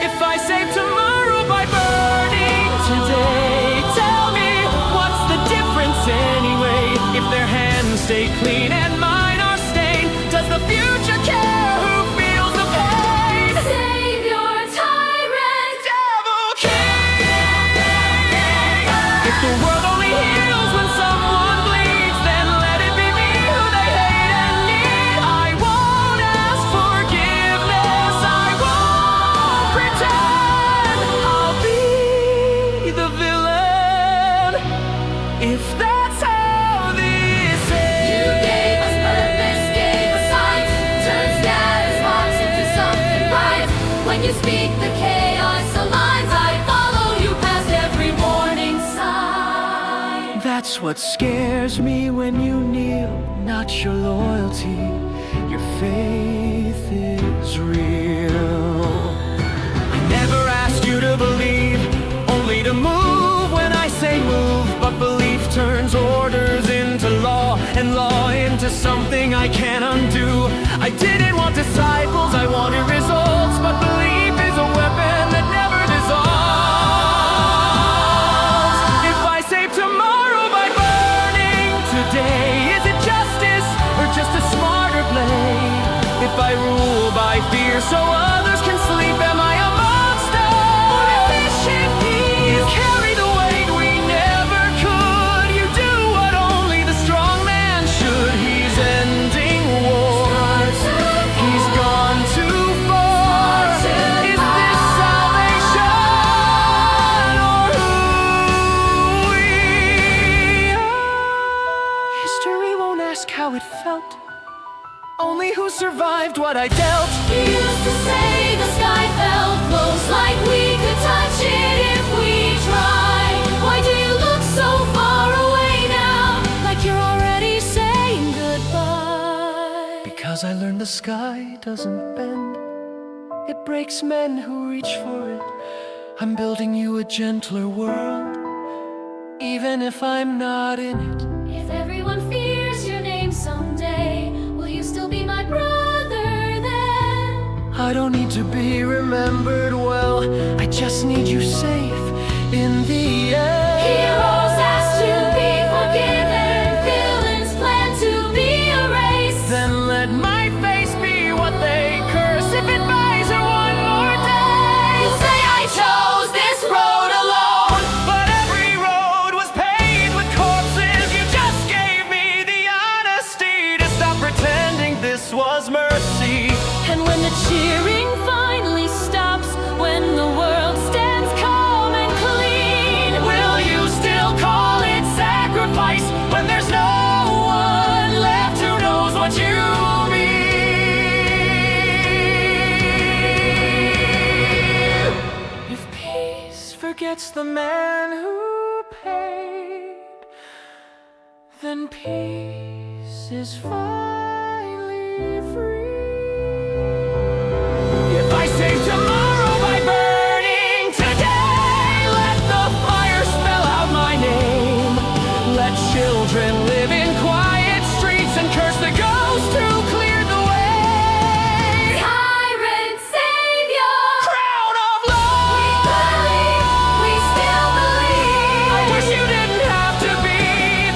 if I save tomorrow by burning today, tell me what's the difference anyway? If their hands stay clean and mine are stained, does the future care who feels the pain? Save your tyrant. Devil King! what scares me when you kneel, not your loyalty. Your faith is real. I never asked you to believe, only to move when I say move. But belief turns orders into law, and law into something I can't undo. I didn't want disciples, I wanted results. But belief is a weapon that never dissolves. If I save tomorrow by burning today, is it justice or just a smarter play? If I rule by fear so others can sleep, am I a monster or efficient peace? You carry the weight we never could. You do what only the strong man should. He's ending wars. He's gone too far. Is this salvation or who we are? History won't ask how it felt, only who survived what I dealt. You used to say the sky felt close, like we could touch it if we tried. Why do you look so far away now, like you're already saying goodbye? Because I learned the sky doesn't bend, it breaks men who reach for it. I'm building you a gentler world, even if I'm not in it. If everyone fears your name someday, will you still be my brother then? I don't need to be remembered well, I just need you safe in the end. Heroes ask to be forgiven, villains plan to be erased. Then let my face be what they curse, if it buys her one more day. You say I chose this road alone, But every road was paved with corpses. You just gave me the honesty to stop pretending this was mercy. and when the cheering finally stops, when the world stands calm and clean, Will you still call it sacrifice when there's no one left who knows what you mean? If peace forgets the man who paid, then peace is finally free. If I save tomorrow by burning today, let the fire spell out my name. Let children live in quiet streets and curse the ghost who cleared the way. tyrant savior, Crown of love! we still believe. I wish you didn't have to be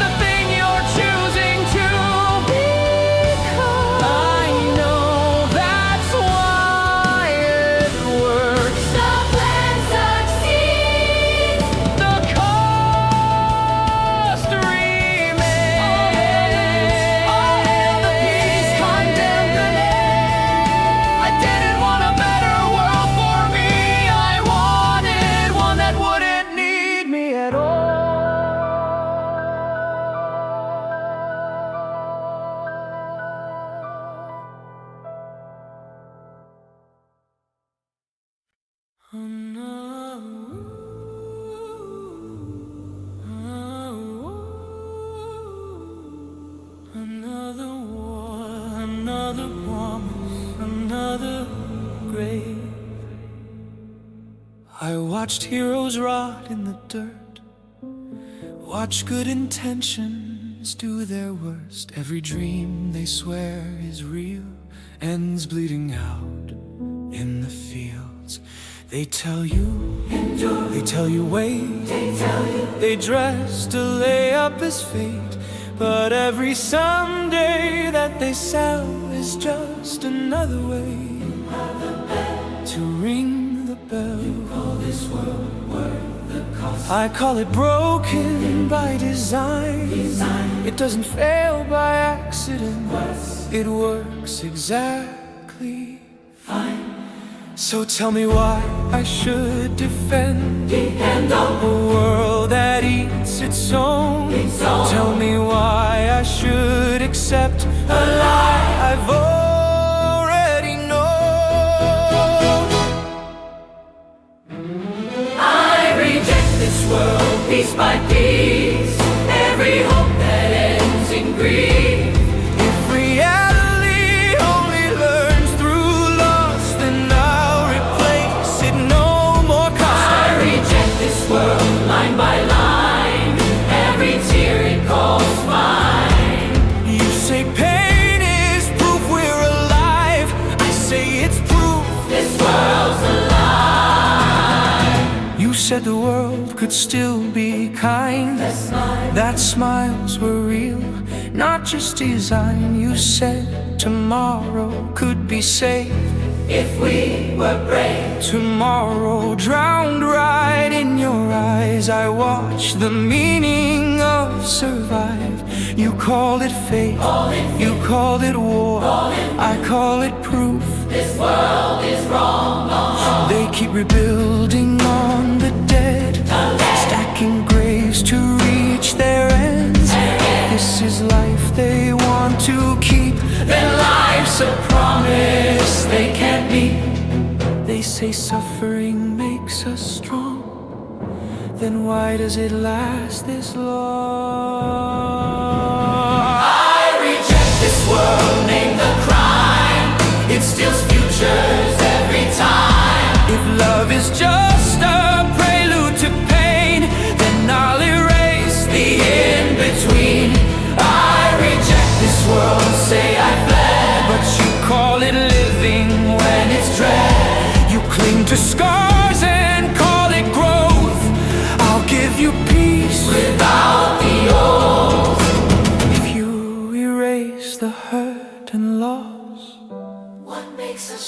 the thing you're choosing to become. I know that's why it works. The plan succeeds. The cost remains. All hail the peace condemned grenade. I didn't want a better world for me. I wanted one that wouldn't need me at all. Another war, another promise, another grave. I watched heroes rot in the dirt, watch good intentions do their worst. Every dream they swear is real ends bleeding out in the fields. They tell you endure, they tell you wait, they dress to lay up as fate. But every someday that they sell is just another way to ring the bell. You call this world worth the cost. I call it broken by design. It doesn't fail by accident. It works exactly fine. So tell me why I should defend a world that eats its own. Tell me why I should accept a lie I've already known. I reject this world piece by piece. Every said the world could still be kind, that smiles were real, not just design. You said tomorrow could be safe if we were brave. Tomorrow drowned right in your eyes. I watched the meaning of survive. You called it fate, you called it war, I call it proof This world is wrong. they keep rebuilding on the dead, stacking graves to reach their ends. This is life they want to keep, then life's a promise they can't meet. They say suffering makes us strong, then why does it last this long? I reject this world, name the crime. It steals futures every time. If love is just a prelude to pain, then I'll erase the in-between. I reject this world, say I fled, But you call it living when it's dread. you cling to scars and call it growth. I'll give you peace Without the oath, if you erase the hurt and loss. what makes us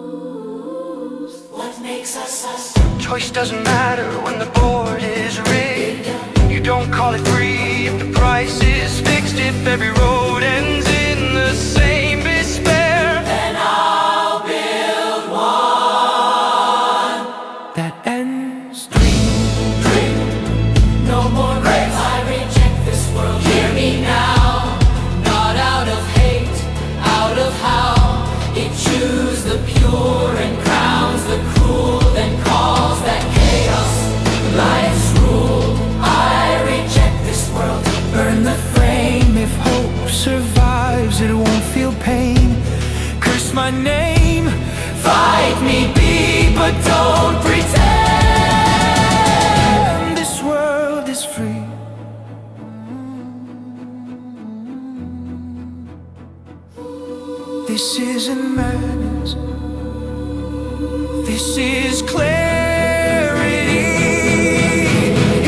choose? What makes us us? Choice doesn't matter when the board is rigged. You don't call it free if the price is fixed. If every road ends in the same despair, And I'll build one. that ends dream. No more graves. I reject this world. Hear me now. Not out of hate, out of how it chews the pure and crowns the cruel, then calls that chaos life's rule. I reject this world. Burn the frame. If hope survives, it won't feel pain. Curse my name, Fight me, be, but don't pretend. this world is free. This isn't madness, this is clarity.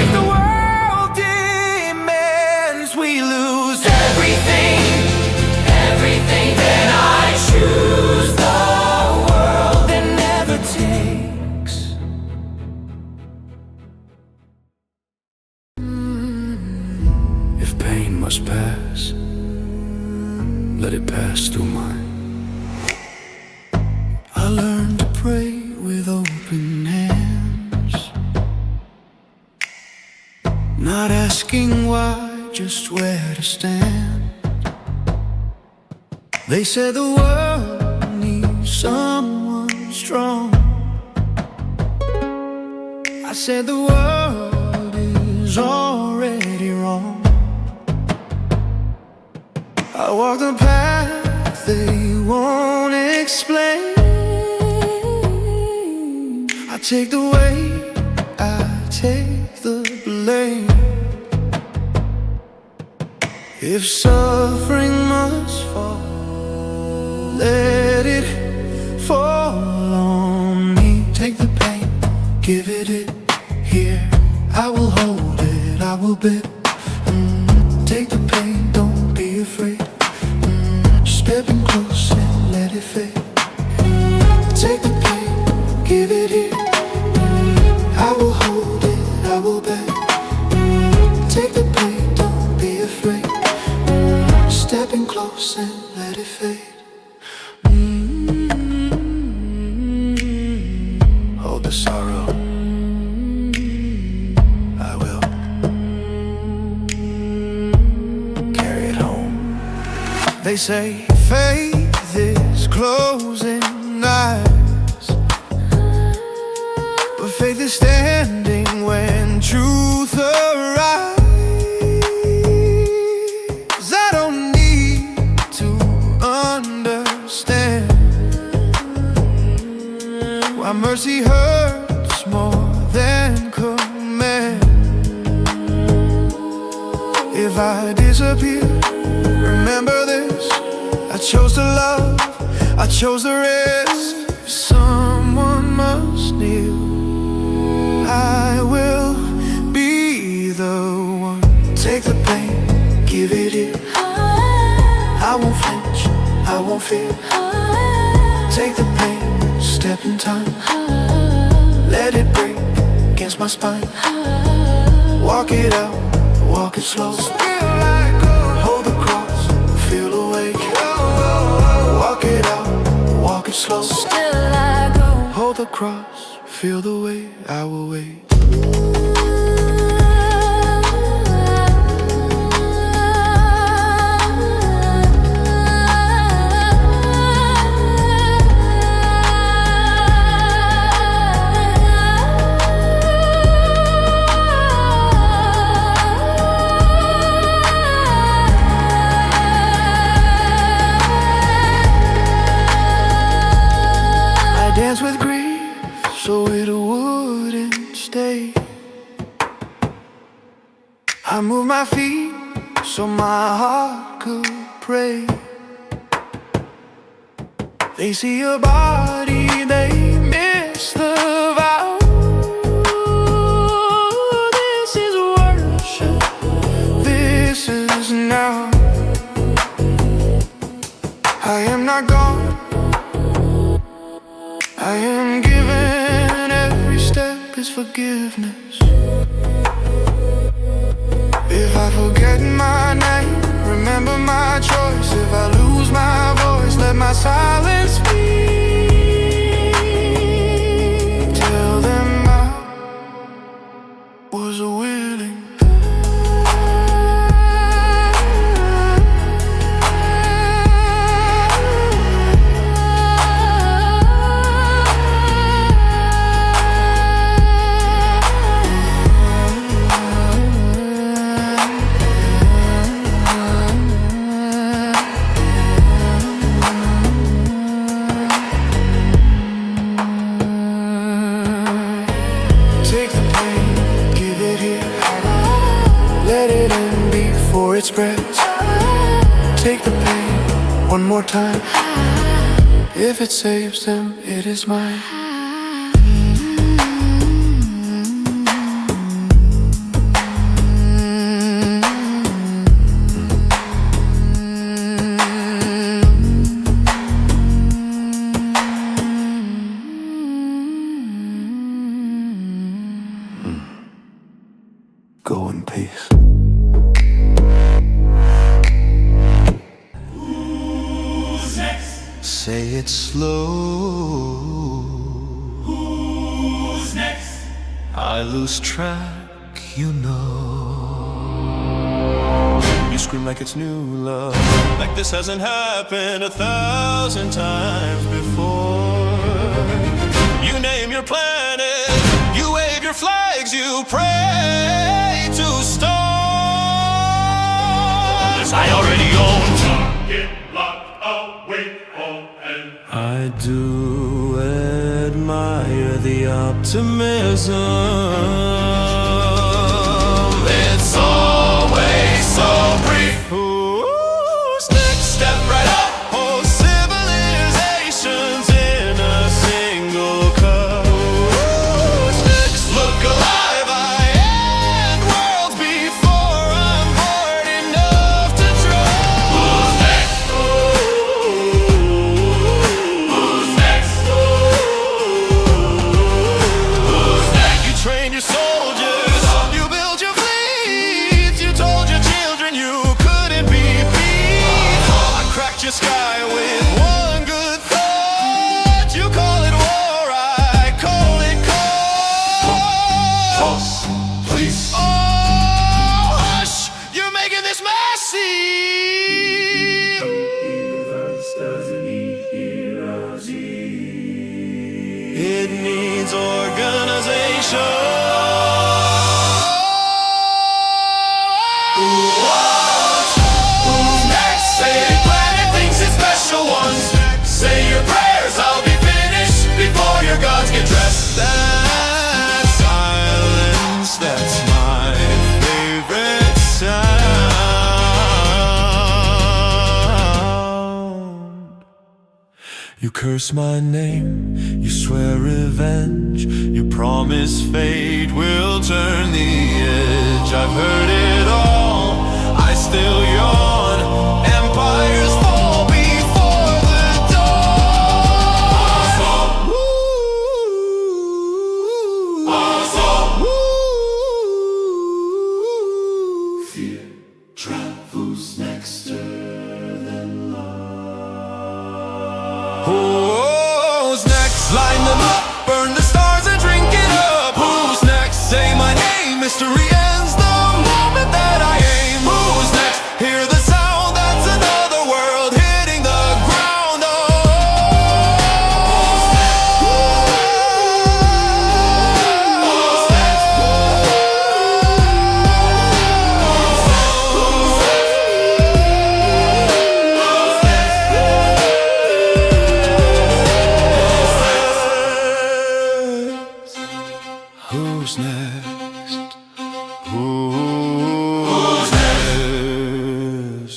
If the world demands we lose Everything, everything, then I choose the world. that never takes. If pain must pass, let it pass through mine. I learned to pray with open hands, not asking why, just where to stand. They said the world needs someone strong. I said the world is already wrong. I walk the path they won't explain. I take the weight, I take the blame. If suffering must fall, let it fall on me. Take the pain, give it here. I will hold it, I will bear. Take the pain, don't be afraid. Stepping close and let it fade. Take the pain, give it here. I will hold it, I will bear. Take the pain, don't be afraid. Stepping close and let it fade. Hold the sorrow, I will carry it home. They say faith is closing eyes, but faith is standing when truth arrives. I don't need to understand why mercy hurts more than command. If I disappear, remember this: I chose to love, I chose the rest. Someone must kneel. I will be the one. Take the pain, give it here. I won't flinch, I won't fear. Take the pain, step in time. Let it break against my spine. Walk it out, walk it slow. Hold the cross, feel the weight. Walk it out, walk it slow. Still I go. Hold the cross, feel the weight, I will wait. Dance with grief so it wouldn't stay. I move my feet so my heart could pray. They see your body, they miss the vow. This is worship, this is now. I am not gone, I am given, every step is forgiveness. If I forget my name, remember my choice. If I lose my voice, let my silence speak. Tell them I was willing. It spreads. Take the pain one more time. If it saves them, it is mine. Go in peace. Say it slow. Who's next? I lose track, you know. You scream like it's new love, like this hasn't happened 1,000 times before. You name your planet, you wave your flags, you pray to stars. I already own. Get locked away. I do admire the optimism. It's always so brief. Who's next? Step right up. Whole civilizations in a single cup. Who's next? Look alive, I end worlds before I'm bored enough to try. Who's next? Who's next? Who's next? You trained your soldiers, you built your fleets, you told your children you couldn't be beat. I cracked your sky with one good thought. You call it war, I call it cause. Please. Oh, hush, you're making this messy. It needs organization. Who's next? Say planet thinks it's special ones. Say your prayers, I'll be finished before your gods get dressed. That silence, that's my favorite sound. You curse my name, you swear revenge, you promise fate will turn the edge. I've heard it all, I still yawn. Empires fall before the dawn. Fear travels next than love. Who's next? Line them up, burn the stars and drink it up. Who's next? Say my name, mystery ends the moment that I aim. Who's next? Hear the sound, that's another world hitting the ground. Who's next? Who's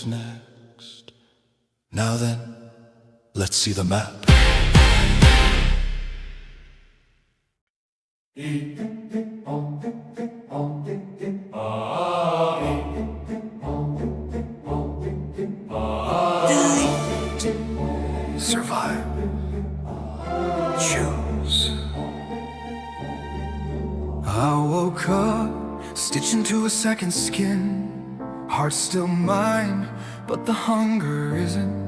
Next? Now then, let's see the map. Survive. Choose. I woke up, stitched into a second skin. Heart's still mine, but the hunger isn't.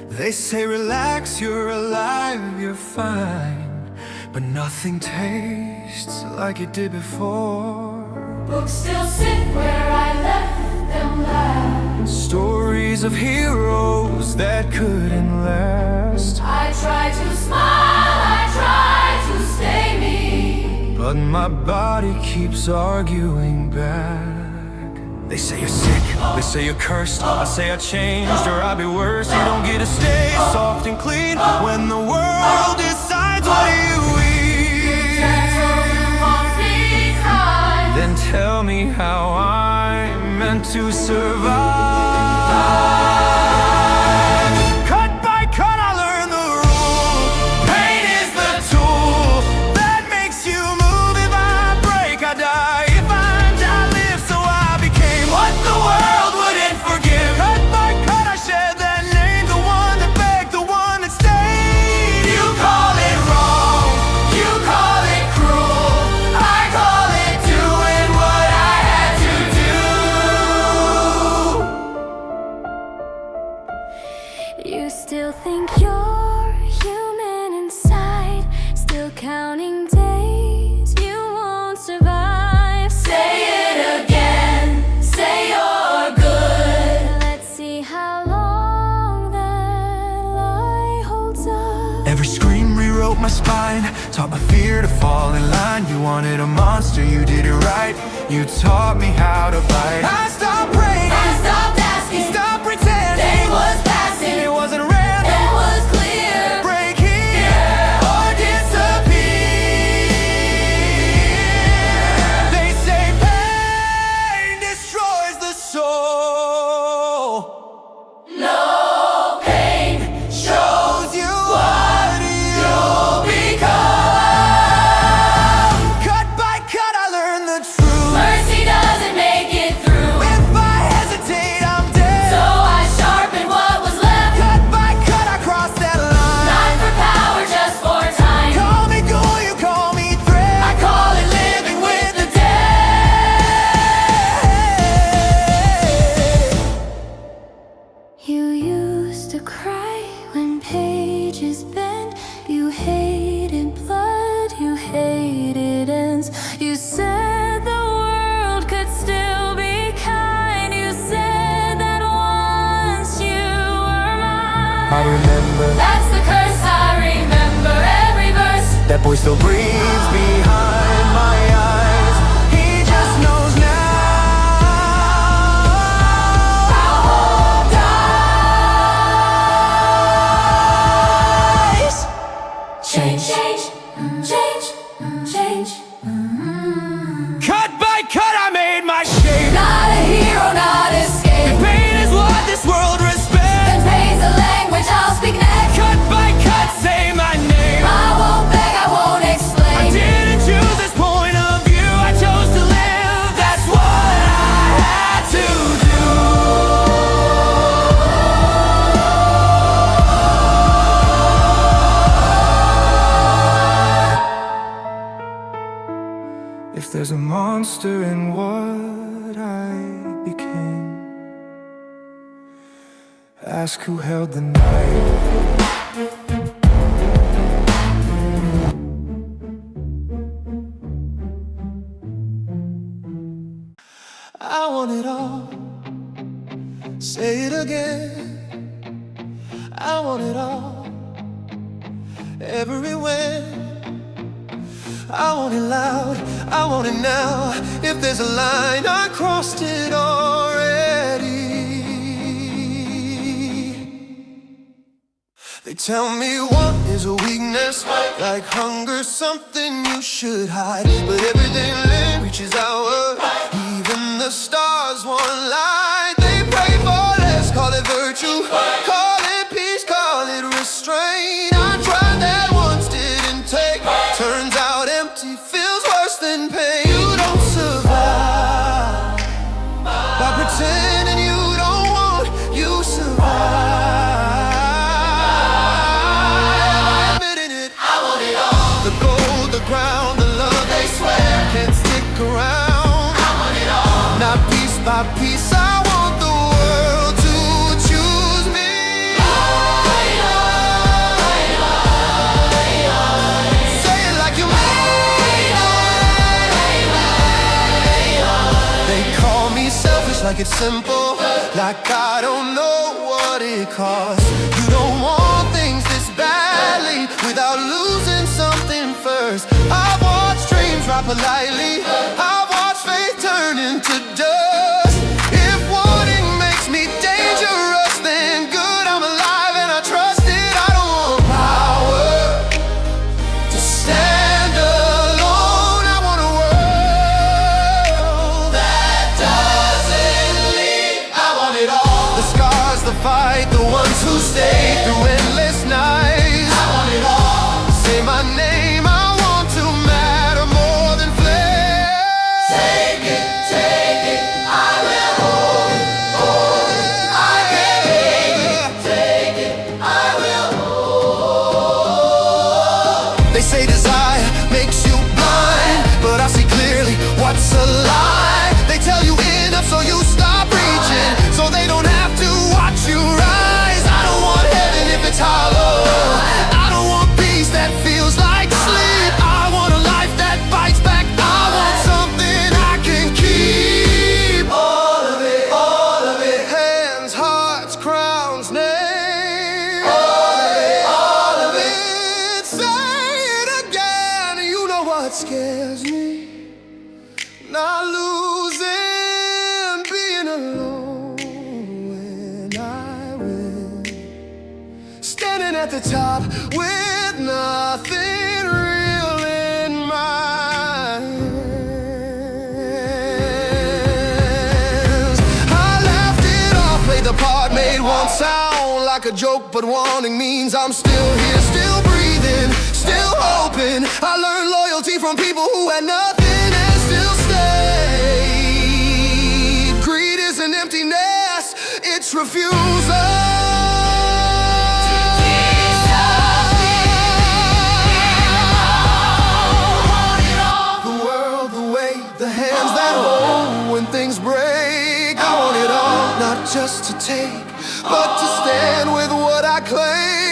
They say relax, you're alive, you're fine, but nothing tastes like it did before. Books still sit where I left them last. Stories of heroes that couldn't last. I try to smile, I try to stay me, But my body keeps arguing back. They say you're sick, they say you're cursed. I say I changed or I'll be worse. You don't get to stay soft and clean when the world decides what you eat. Then tell me how I'm meant to survive. Cut by cut I learn the rule. Pain is the tool that makes you move. If I break, I die. If I die, live. So I became what the world wouldn't forgive. Cut by cut I shed that name. The one that begged, the one that stayed. You call it wrong, you call it cruel. I call it doing what I had to do. You still think you're human inside, still counting days you won't survive. say it again, say you're good. Let's see how long that lie holds up. Every scream rewrote my spine, taught my fear to fall in line. You wanted a monster, you did it right. You taught me how to bite. I stopped praying, I stopped asking, stopped pretending. day was passing, It wasn't random, it was clear. break here or disappear. They say pain destroys the soul. No pain shows You what you'll become. Cut by cut I learned the truth. Mercy doesn't make it through, If I hesitate, I'm dead. so I sharpened what was left. Cut by cut I cross that line. Not for power, just for time. Call me ghoul, you call me threat. I call it living with the dead. You used to cry when pages bent. You hated blood, you hated ends. You said the world could still be kind. You said that once you were mine. I remember That's the curse, I remember every verse. that boy still breathes behind my eyes. He just knows now. How hope dies. Change, change, change, change. Cut by cut I made my shape. Not a hero, not escape. Pain is what this world respects. Then pain's the language I'll speak next. Cut by cut monster in what I became. Ask who held the night. I want it all. Say it again. I want it all. Everywhere. I want it loud. I want it now. If there's a line, I crossed it already. They tell me what is a weakness, like hunger, something you should hide. But everything reaches outward. Even the stars won't lie. They pray for less, call it virtue, call it peace, call it restraint. I tried that once, didn't take. Turns out empty feels worse than pain. You don't survive by pretending you don't want. You survive admitting it. I want it all. The gold, the ground, the love they swear can't stick around. Not piece by piece, I want the world to choose me. Say it like you mean it. They call me selfish like it's simple, like I don't know what it costs. You don't want things this badly without losing something first. I've watched dreams drop politely. I've watched faith turn into dust. If wanting makes me dangerous, then good, I'm alive and I trust it. I don't want power to stand alone. I want a world that doesn't leave. I want it all. The scars, the fight, the ones who stay through endless nights. I want it all. Say my name, I want to matter more than flesh. Take it, I will hold it, hold it. I can take it, I will hold. They say desire makes you blind, but I see clearly what's a lie. They tell you enough so you stop reaching, so they don't have to watch you rise. I don't want heaven if it's hollow. I don't want peace that feels like sleep. I want a life that fights back. I want something I can keep. All of it. Hands, hearts, crowns, names. All of it. Say it again. You know what scares me? Not losing, being alone when I win. Standing at the top with nothing real in my hands. I laughed it off, played the part, made one sound like a joke, but wanting means I'm still here, still breathing, still hoping. I learned loyalty from people who had nothing and still stayed. Greed is an empty nest, it's refusal. The world, the weight, the hands that hold when things break. I want it all, not just to take, but to stand with what I claim.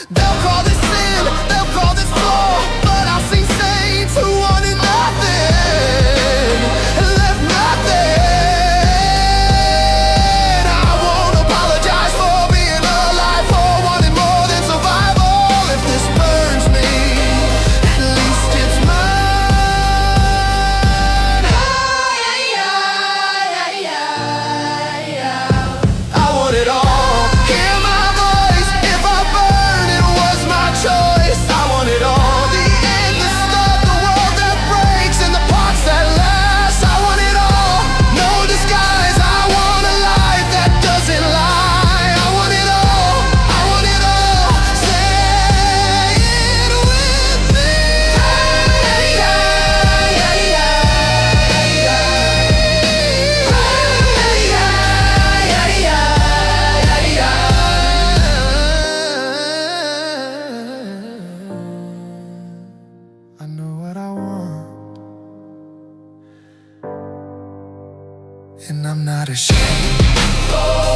They'll call this sin, they'll call this flaw, but I've seen saints who wanted nothing and left nothing. I won't apologize for being alive. a shame.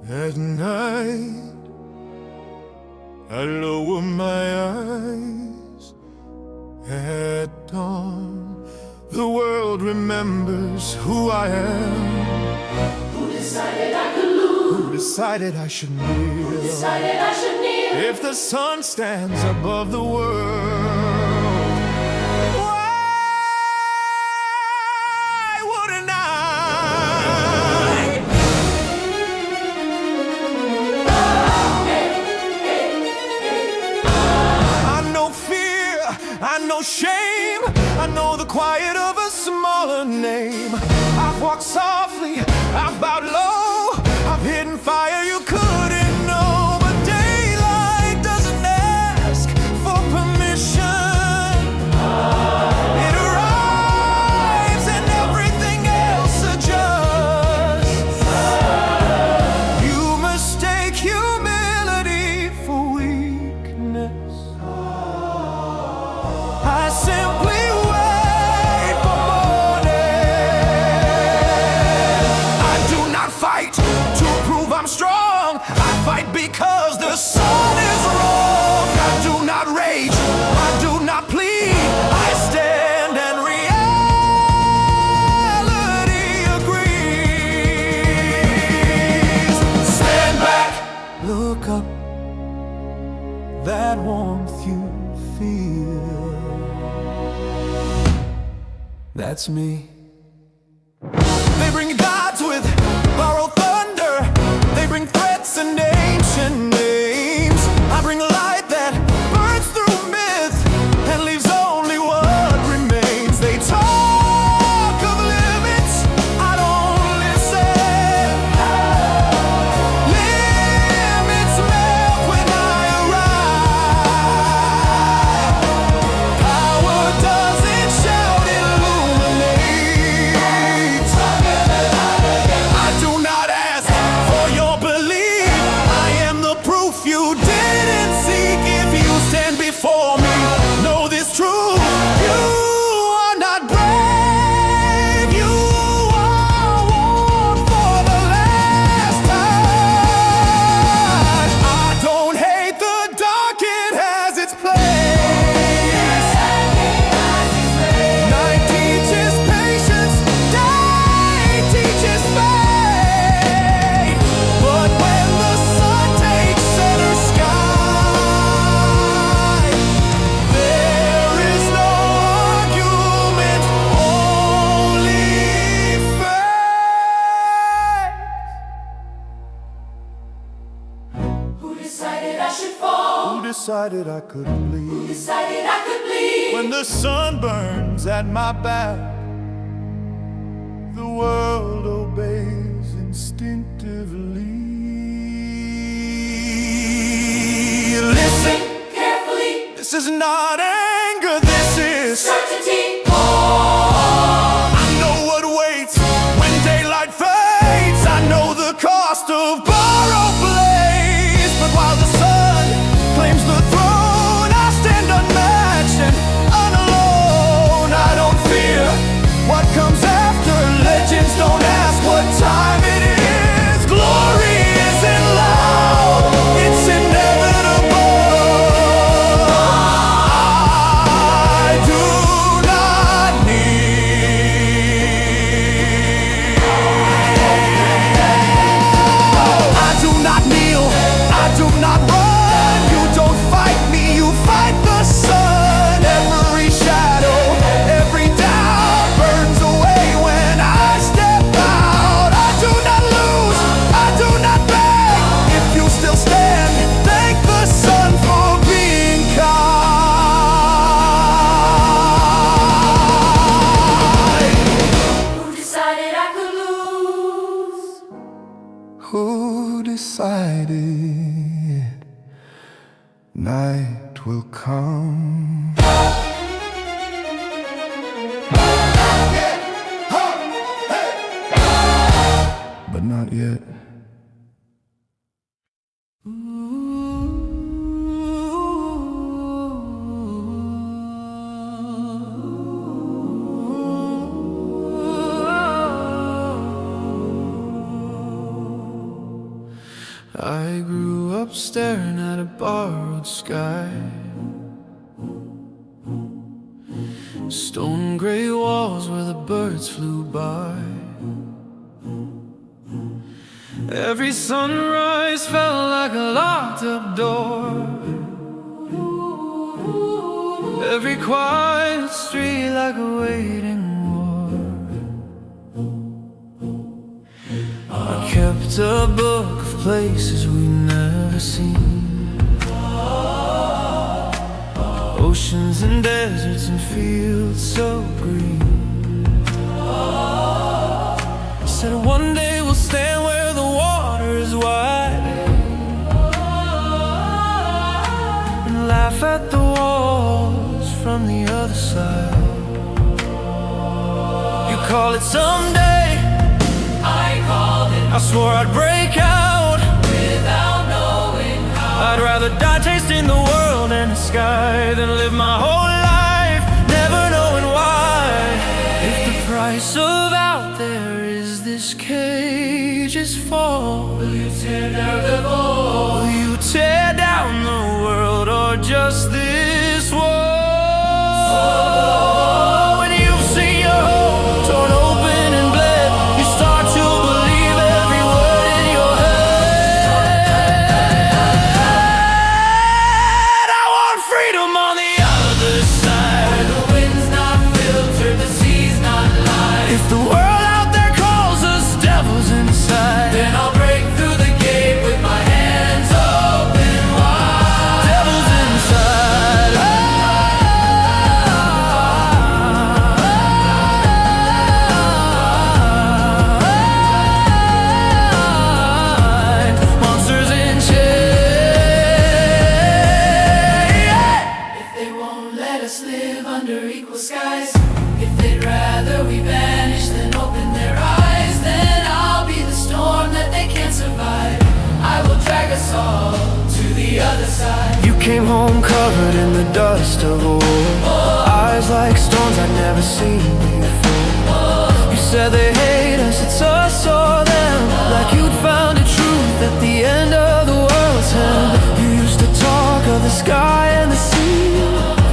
At night, I lower my eyes. At dawn, the world remembers who I am. Who decided I could lose? Who decided I should kneel? Who decided I should kneel? If the sun stands above the world, why wouldn't I? I know fear, I know shame, I know the quiet of a smaller name. I've walked softly, I've bowed low, I've hidden fire you couldn't know. But daylight doesn't ask for permission. It arrives and everything else adjusts. You mistake humility for weakness. I simply wait for morning. I do not fight to prove I'm strong. I fight because the sun is wrong. I do not rage, I do not plead. I stand and reality agrees. Stand back, look up. That warmth you feel, that's me. They bring gods with borrowed thunder. They bring threats and ancient names. I bring light that burns through myth and leaves only what remains. They talk of limits, I don't listen. Limits melt when I arrive. Power doesn't shout, illuminate. I do not ask for your belief. I am the proof you didn't seek. If you stand before me, know this truth. You are not brave. You are warned for the last time. I don't hate the dark, it has its place. Night teaches patience, day teaches faith. But when the sun takes center sky, there is no argument, only faith. Who decided I should fall? Who decided I could Who bleed? decided I could bleed? When the sun burns at my back, the world obeys instinctively. Listen, Carefully, this is not anger, this is. certainty. I know what waits when daylight fades. I know the cost of borrowed blaze. But while the sun claims the throne, I stand unmatched and unalone. I don't fear what comes after. Legends don't ask what time it is. Glory isn't loud, it's inevitable. I do not need. I do not kneel, I do not run. You don't fight me, you fight the sun. Every shadow, every doubt burns away when I step out. I do not lose, I do not beg. If you still stand, thank the sun for being kind. Who decided I could lose? Who decided night will come? But not yet. grew up staring at a borrowed sky. Stone gray walls where the birds flew by. Every sunrise felt like a locked up door. Every quiet street like a waiting war. I kept a book of places we'd never seen. Oceans and deserts and fields so green. I said one day we'll stand where the water is wide and laugh at the walls from the other side. You call it someday, I called it I swore I'd break out without knowing how. I'd rather die tasting the world and the sky than live my whole life never knowing why. If the price of out there is this cage's fall, Will you tear down the wall? will you tear down the world or just this wall? When you've seen your home torn open and bled, you start to believe every word in your head. I want freedom on the other side. Where the wind's not filtered, the sea's not lied. If the world out there calls us devils inside, Then I'll break through the gate with my hands open wide. devils inside. Monsters in chains. If they won't let us live under equal skies, if they'd rather we vanish than open their eyes, then I'll be the storm that they can't survive. I will drag us all to the other side. You came home covered in the dust of war. Eyes like storms I'd never seen before. You said they hate us, it's us or them. Like you'd found a truth at the end of the world's end. You used to talk of the sky and the sea.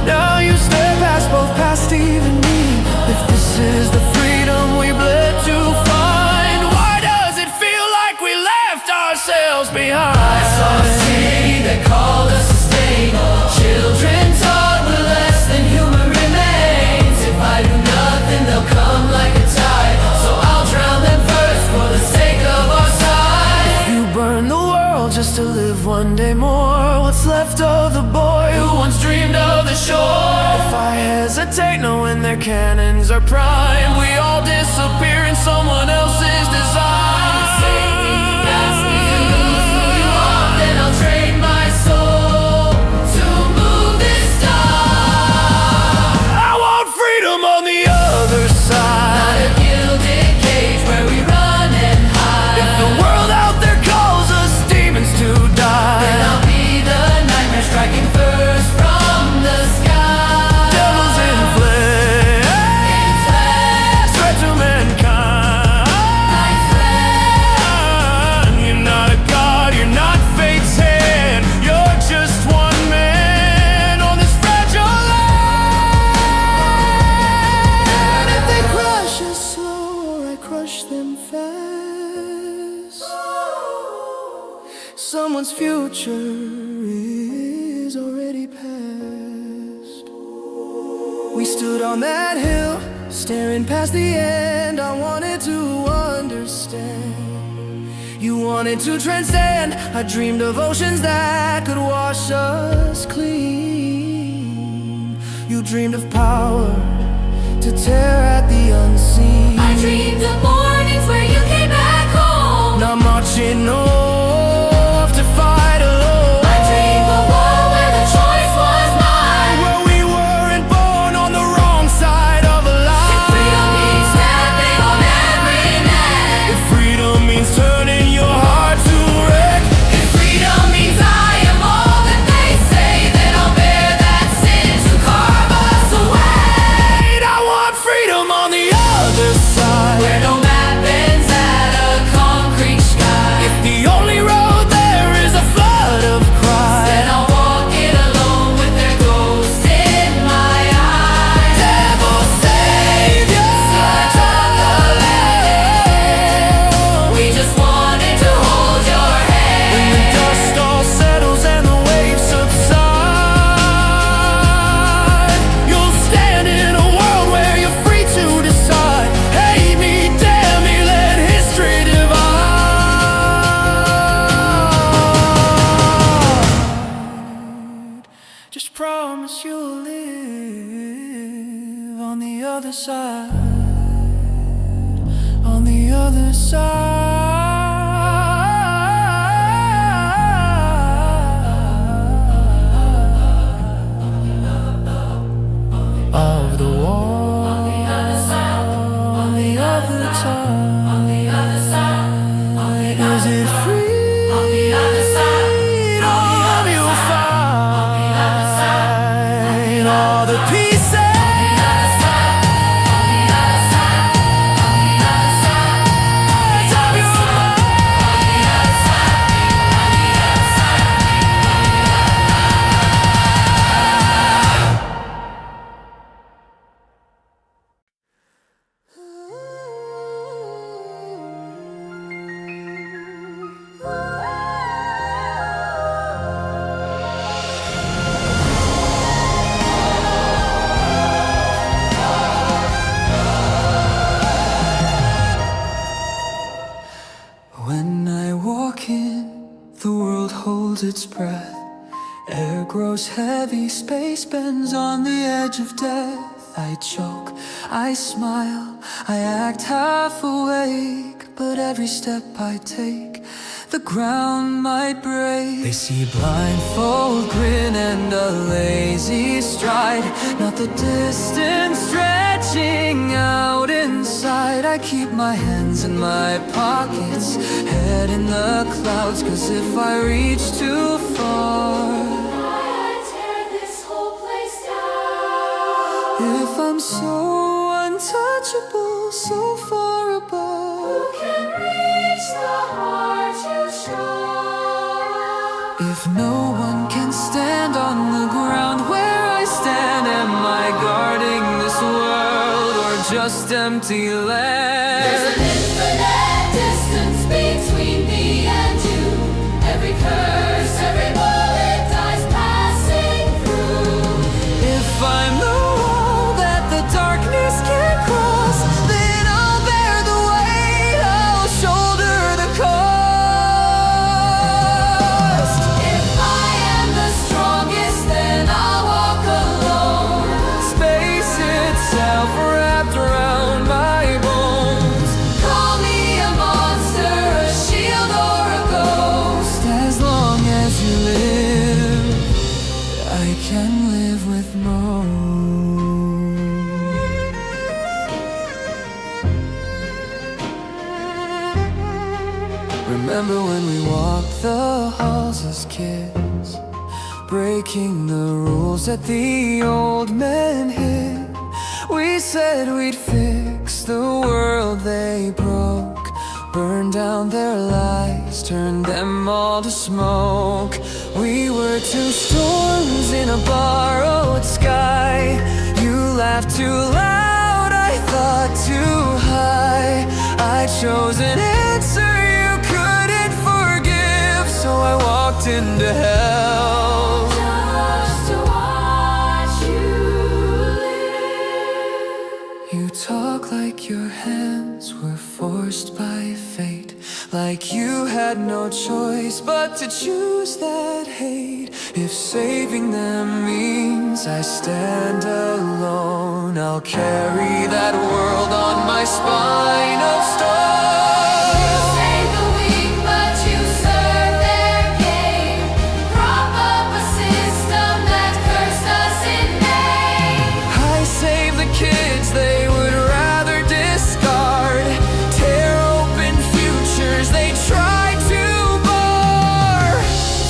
Now you stare past both past even me. If this is the freedom we bled to find, why does it feel like we left ourselves behind? I saw a city that called us to stay. Children taught with less than human remains. If I do nothing, they'll come like a tide. So I'll drown them first for the sake of our side. You burn the world just to live one day more. What's left of the boy who once dreamed of the shore? If I hesitate knowing their cannons are primed, we all disappear in someone else's design. Ask me to lose who you are, then I'll trade my soul to move this star. I want freedom on the other Not side. a gilded cage where we run and hide. If the world out there calls us demons to Then die, I'll be the nightmare striking first from the sky. devils in flames, threat to mankind. You're not a god, you're not fate's hand. You're just one man on this fragile land. If they crush us slow or I crush them fast, someone's future is already past. We stood on that hill, staring past the end. I wanted to understand. You wanted to transcend. I dreamed of oceans that could wash us clean. You dreamed of power to tear at the unseen. I dreamed of mornings where you came back home. Not marching off to fight alone. I dreamed of a world where the choice was mine. Where we weren't born on the wrong side of a line. Freedom means stepping on every neck. If freedom means turning your heart to wreck. If freedom means I am all that they say, then I'll bear that sin to carve us away. I want freedom on the other side. Where no map ends at a concrete sky. If the Just promise you'll live on the other side, on the other side of the wall, on the other side, on the other side, on the other side, is it free? On the other side, you'll find all the pieces of your When I walk in, the world holds its breath. Air grows heavy, space bends on the edge of death. I choke, I smile, I act half awake, but every step I take, the ground might break. They see blindfold grin and a lazy stride, not the distance stretching out inside. I keep my hands in my pockets, head in the clouds, 'cause if I reach too far, I tear this whole place down. if I'm so untouchable, so far above, Who can reach the heart you show? if no one can stand on the ground where I stand, am I guarding this world or just empty land? There's an infinite distance between me and you. Every curse, every bullet dies passing through. If I'm the wall that the darkness can't cross, then I'll bear the weight, I'll shoulder the cost. If I am the strongest, then I'll walk alone. Space itself wrapped around my bones. Call me a monster, a shield, or a ghost. As long as you live, I can live with most. Remember when we walked the halls as kids, breaking the rules that the old men hid. We said we'd fix the world they broke, burn down their lies, turn them all to smoke. We were two storms in a borrowed sky. You laughed too loud, I thought too high. I chose an answer you couldn't forgive, so I walked into hell. Just to watch you live. You talk like your hands were forced by fate, like you had no choice but to choose that hate. If saving them means I stand alone, I'll carry that world on my spine of stone. You save the weak, but you serve their game. Prop up a system that cursed us in name. I save the kids they would rather discard, tear open futures they try to bar.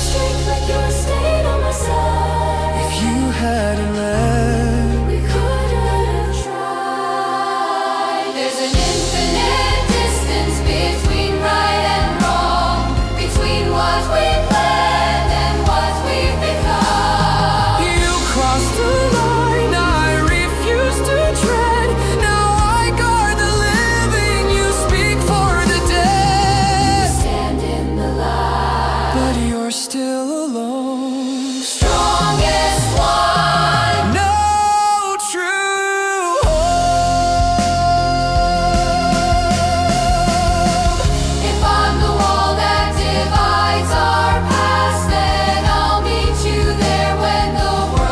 Strength like yours stayed on my side. If you hadn't left, We could have tried. There's an infinite distance between right and wrong, between what we planned and what we've become. you crossed the line I refuse to tread. Now I guard the living, you speak for the dead. Stand in the light. But you're still alone. Strongest one. No true hope. If I'm the wall that divides our past, then I'll meet you there when the world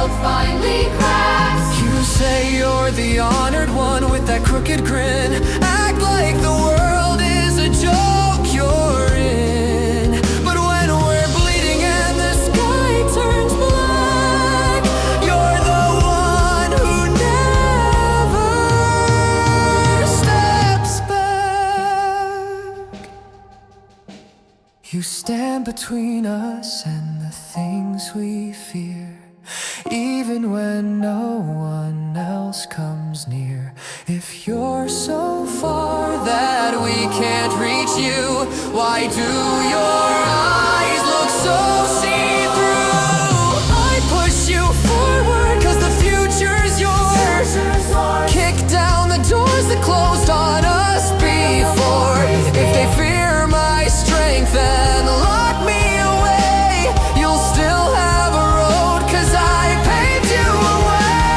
crooked grin. Act like the world is a joke you're in. But when we're bleeding and the sky turns black, you're the one who never steps back. You stand between us and the things we fear, even when no one else comes near. If you're so far that we can't reach you, why do your eyes look so see-through? I push you forward 'cause the future's yours. Kick down the doors that closed on us before. If they fear my strength and lock me away, you'll still have a road 'cause I paved you a way.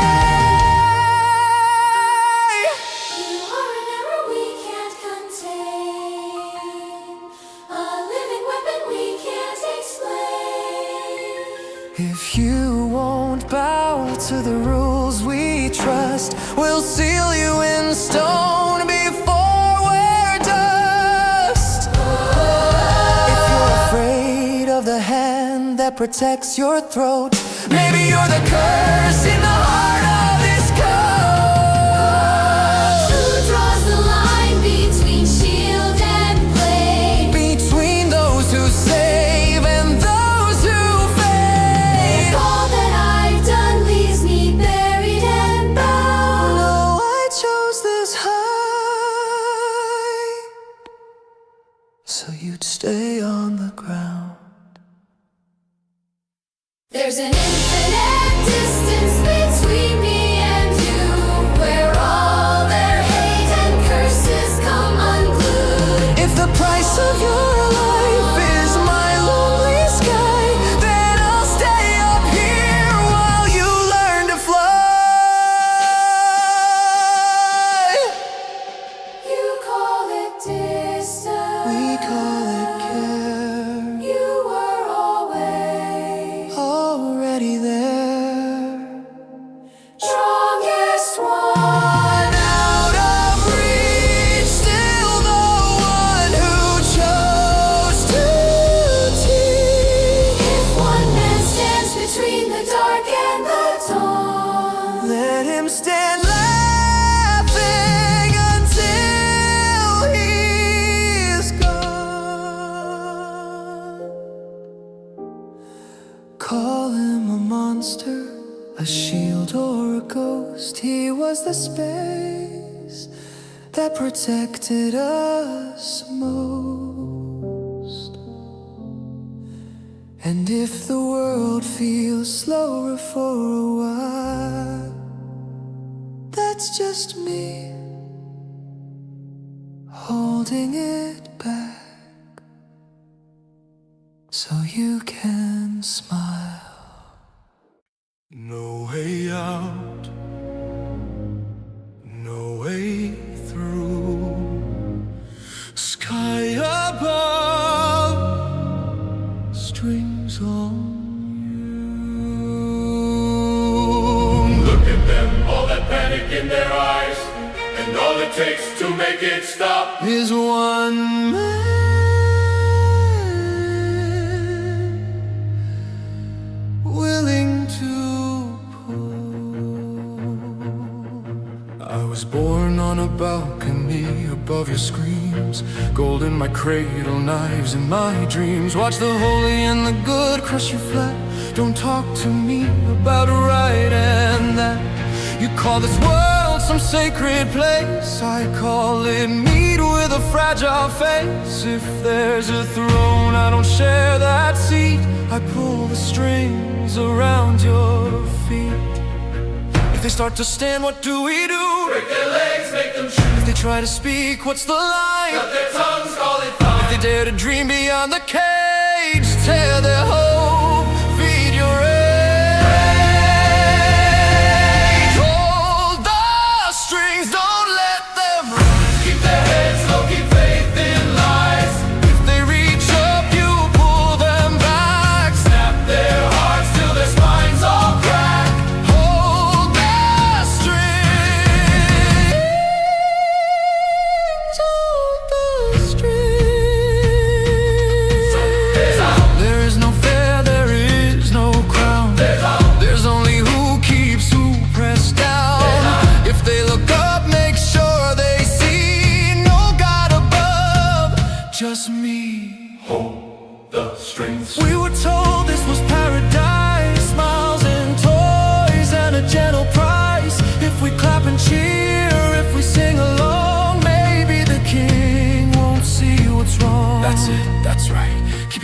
You are an arrow we can't contain, a living weapon we can't explain. If you won't bow to the rules we trust, we'll seal you in stone before we're dust. If you're afraid of the hand that protects your throat, maybe you're the curse in the heart of this code. Who draws the line between shield and blade? Between those who save and those who fade. All that I've done leaves me buried and bound. No, I chose this high, so you'd stay on the ground. There's an infinite distance between me and you, where all their hate and curses come unglued. If the price of your life is my lonely sky, then I'll stay up here while you learn to fly. You call it distance. We call it care, You were always already there. strongest one. Out of reach, still the one who chose to teach. If one man stands between the dark and the dawn, Let him stand laughing until he's gone. Call him a monster, a shield or a ghost. He was the space that protected us most. And if the world feels slower for a while, that's just me holding it back, so you can smile. No way out, no way through. Sky above, strings on you. Look at them, all that panic in their eyes, and all it takes to make it stop. Is one man willing to pull. I was born on a balcony above your screams, gold in my cradle, knives in my dreams. Watch the holy and the good crush you flat. Don't talk to me about right and that. You call this world some sacred place, I call it meat with a fragile face. If there's a throne, I don't share that seat. I pull the strings around your feet. If they start to stand, what do we do? Break their legs, make them shoot. If they try to speak, what's the line? Cut their tongues, call it fine. If they dare to dream beyond the cage, tear their hope, feed your rage. Hold the strings, don't let them Keep their heads low, keep faith in lies. If they reach up, you pull them back. Snap their hearts till their spines all crack. Hold the strings.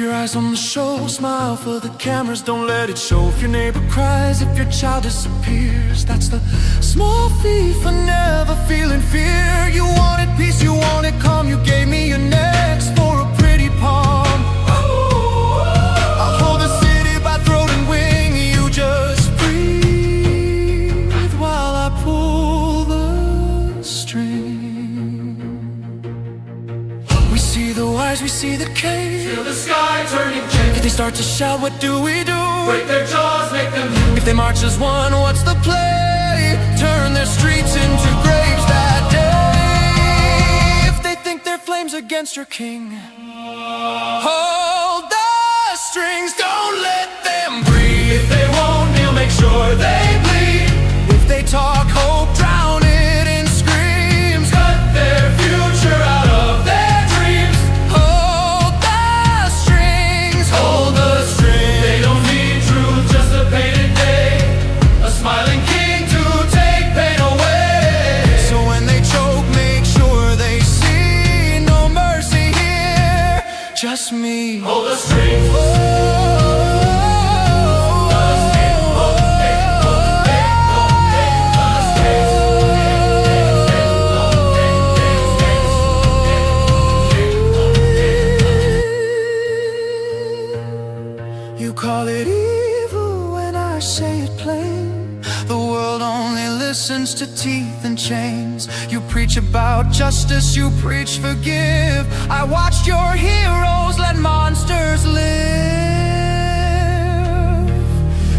your eyes on the show, smile for the cameras, don't let it show. If your neighbor cries, if your child disappears, that's the small fee for never feeling fear. You wanted peace, you wanted calm, you gave me your necks for a pretty palm. I'll hold the city by throat and wing, you just breathe while I pull the string. We see the wise, we see the cave. Feel the sky turning change. If they start to shout, what do we do? Break their jaws, make them move. If they march as one, what's the play? Turn their streets into graves that day. If they think their flames against your king, hold the strings, don't let them breathe. If they won't kneel, make sure they bleed. If they talk hope, drown it in screams. Cut their future out of their dreams. Hold the strings, Hold the string. They don't need truth, just a painted day. A smiling king to take pain away. so when they choke, make sure they see no mercy here, just me. Hold the strings. You call it evil when I say it plain. The world only listens to teeth and chains. You preach about justice, you preach forgive. I watched your heroes let monsters live.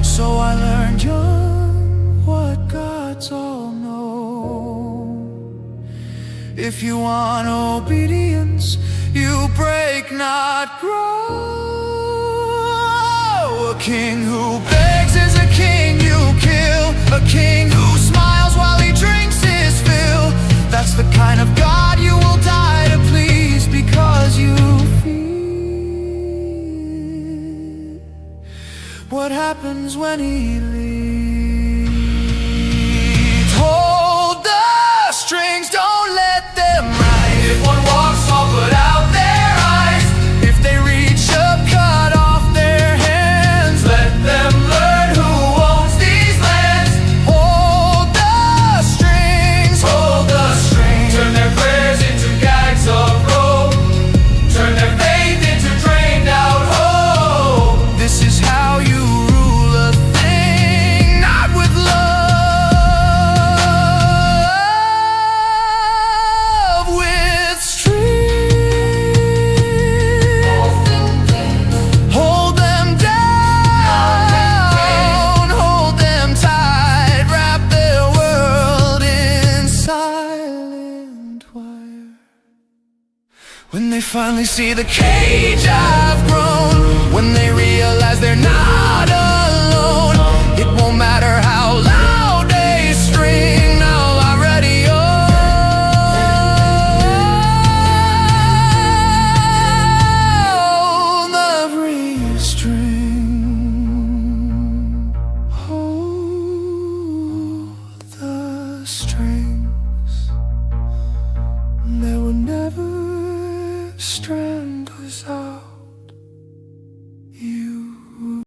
So I learned young what gods all know. If you want obedience, you break, not grow. A king who begs is a king you kill. A king who smiles while he drinks his fill. That's the kind of God you will die to please, because you feel what happens when he leaves. Hold the strings, don't let them ride. If one walks tall, put out their eyes. If they reach up, cut off their hands. Let them learn who owns these lands. Hold the strings, Hold the string. Turn their prayers into gags of rope. Turn their faith into drained out hope. this is how you rule a thing, not with love, with strings. Hold them down, hold them tight, wrap their world in silent wire. When they finally see the cage I've grown, when they realize they're not alone, it won't matter how loud they string, now I already own every string. Hold the strings, there will never strangle us out.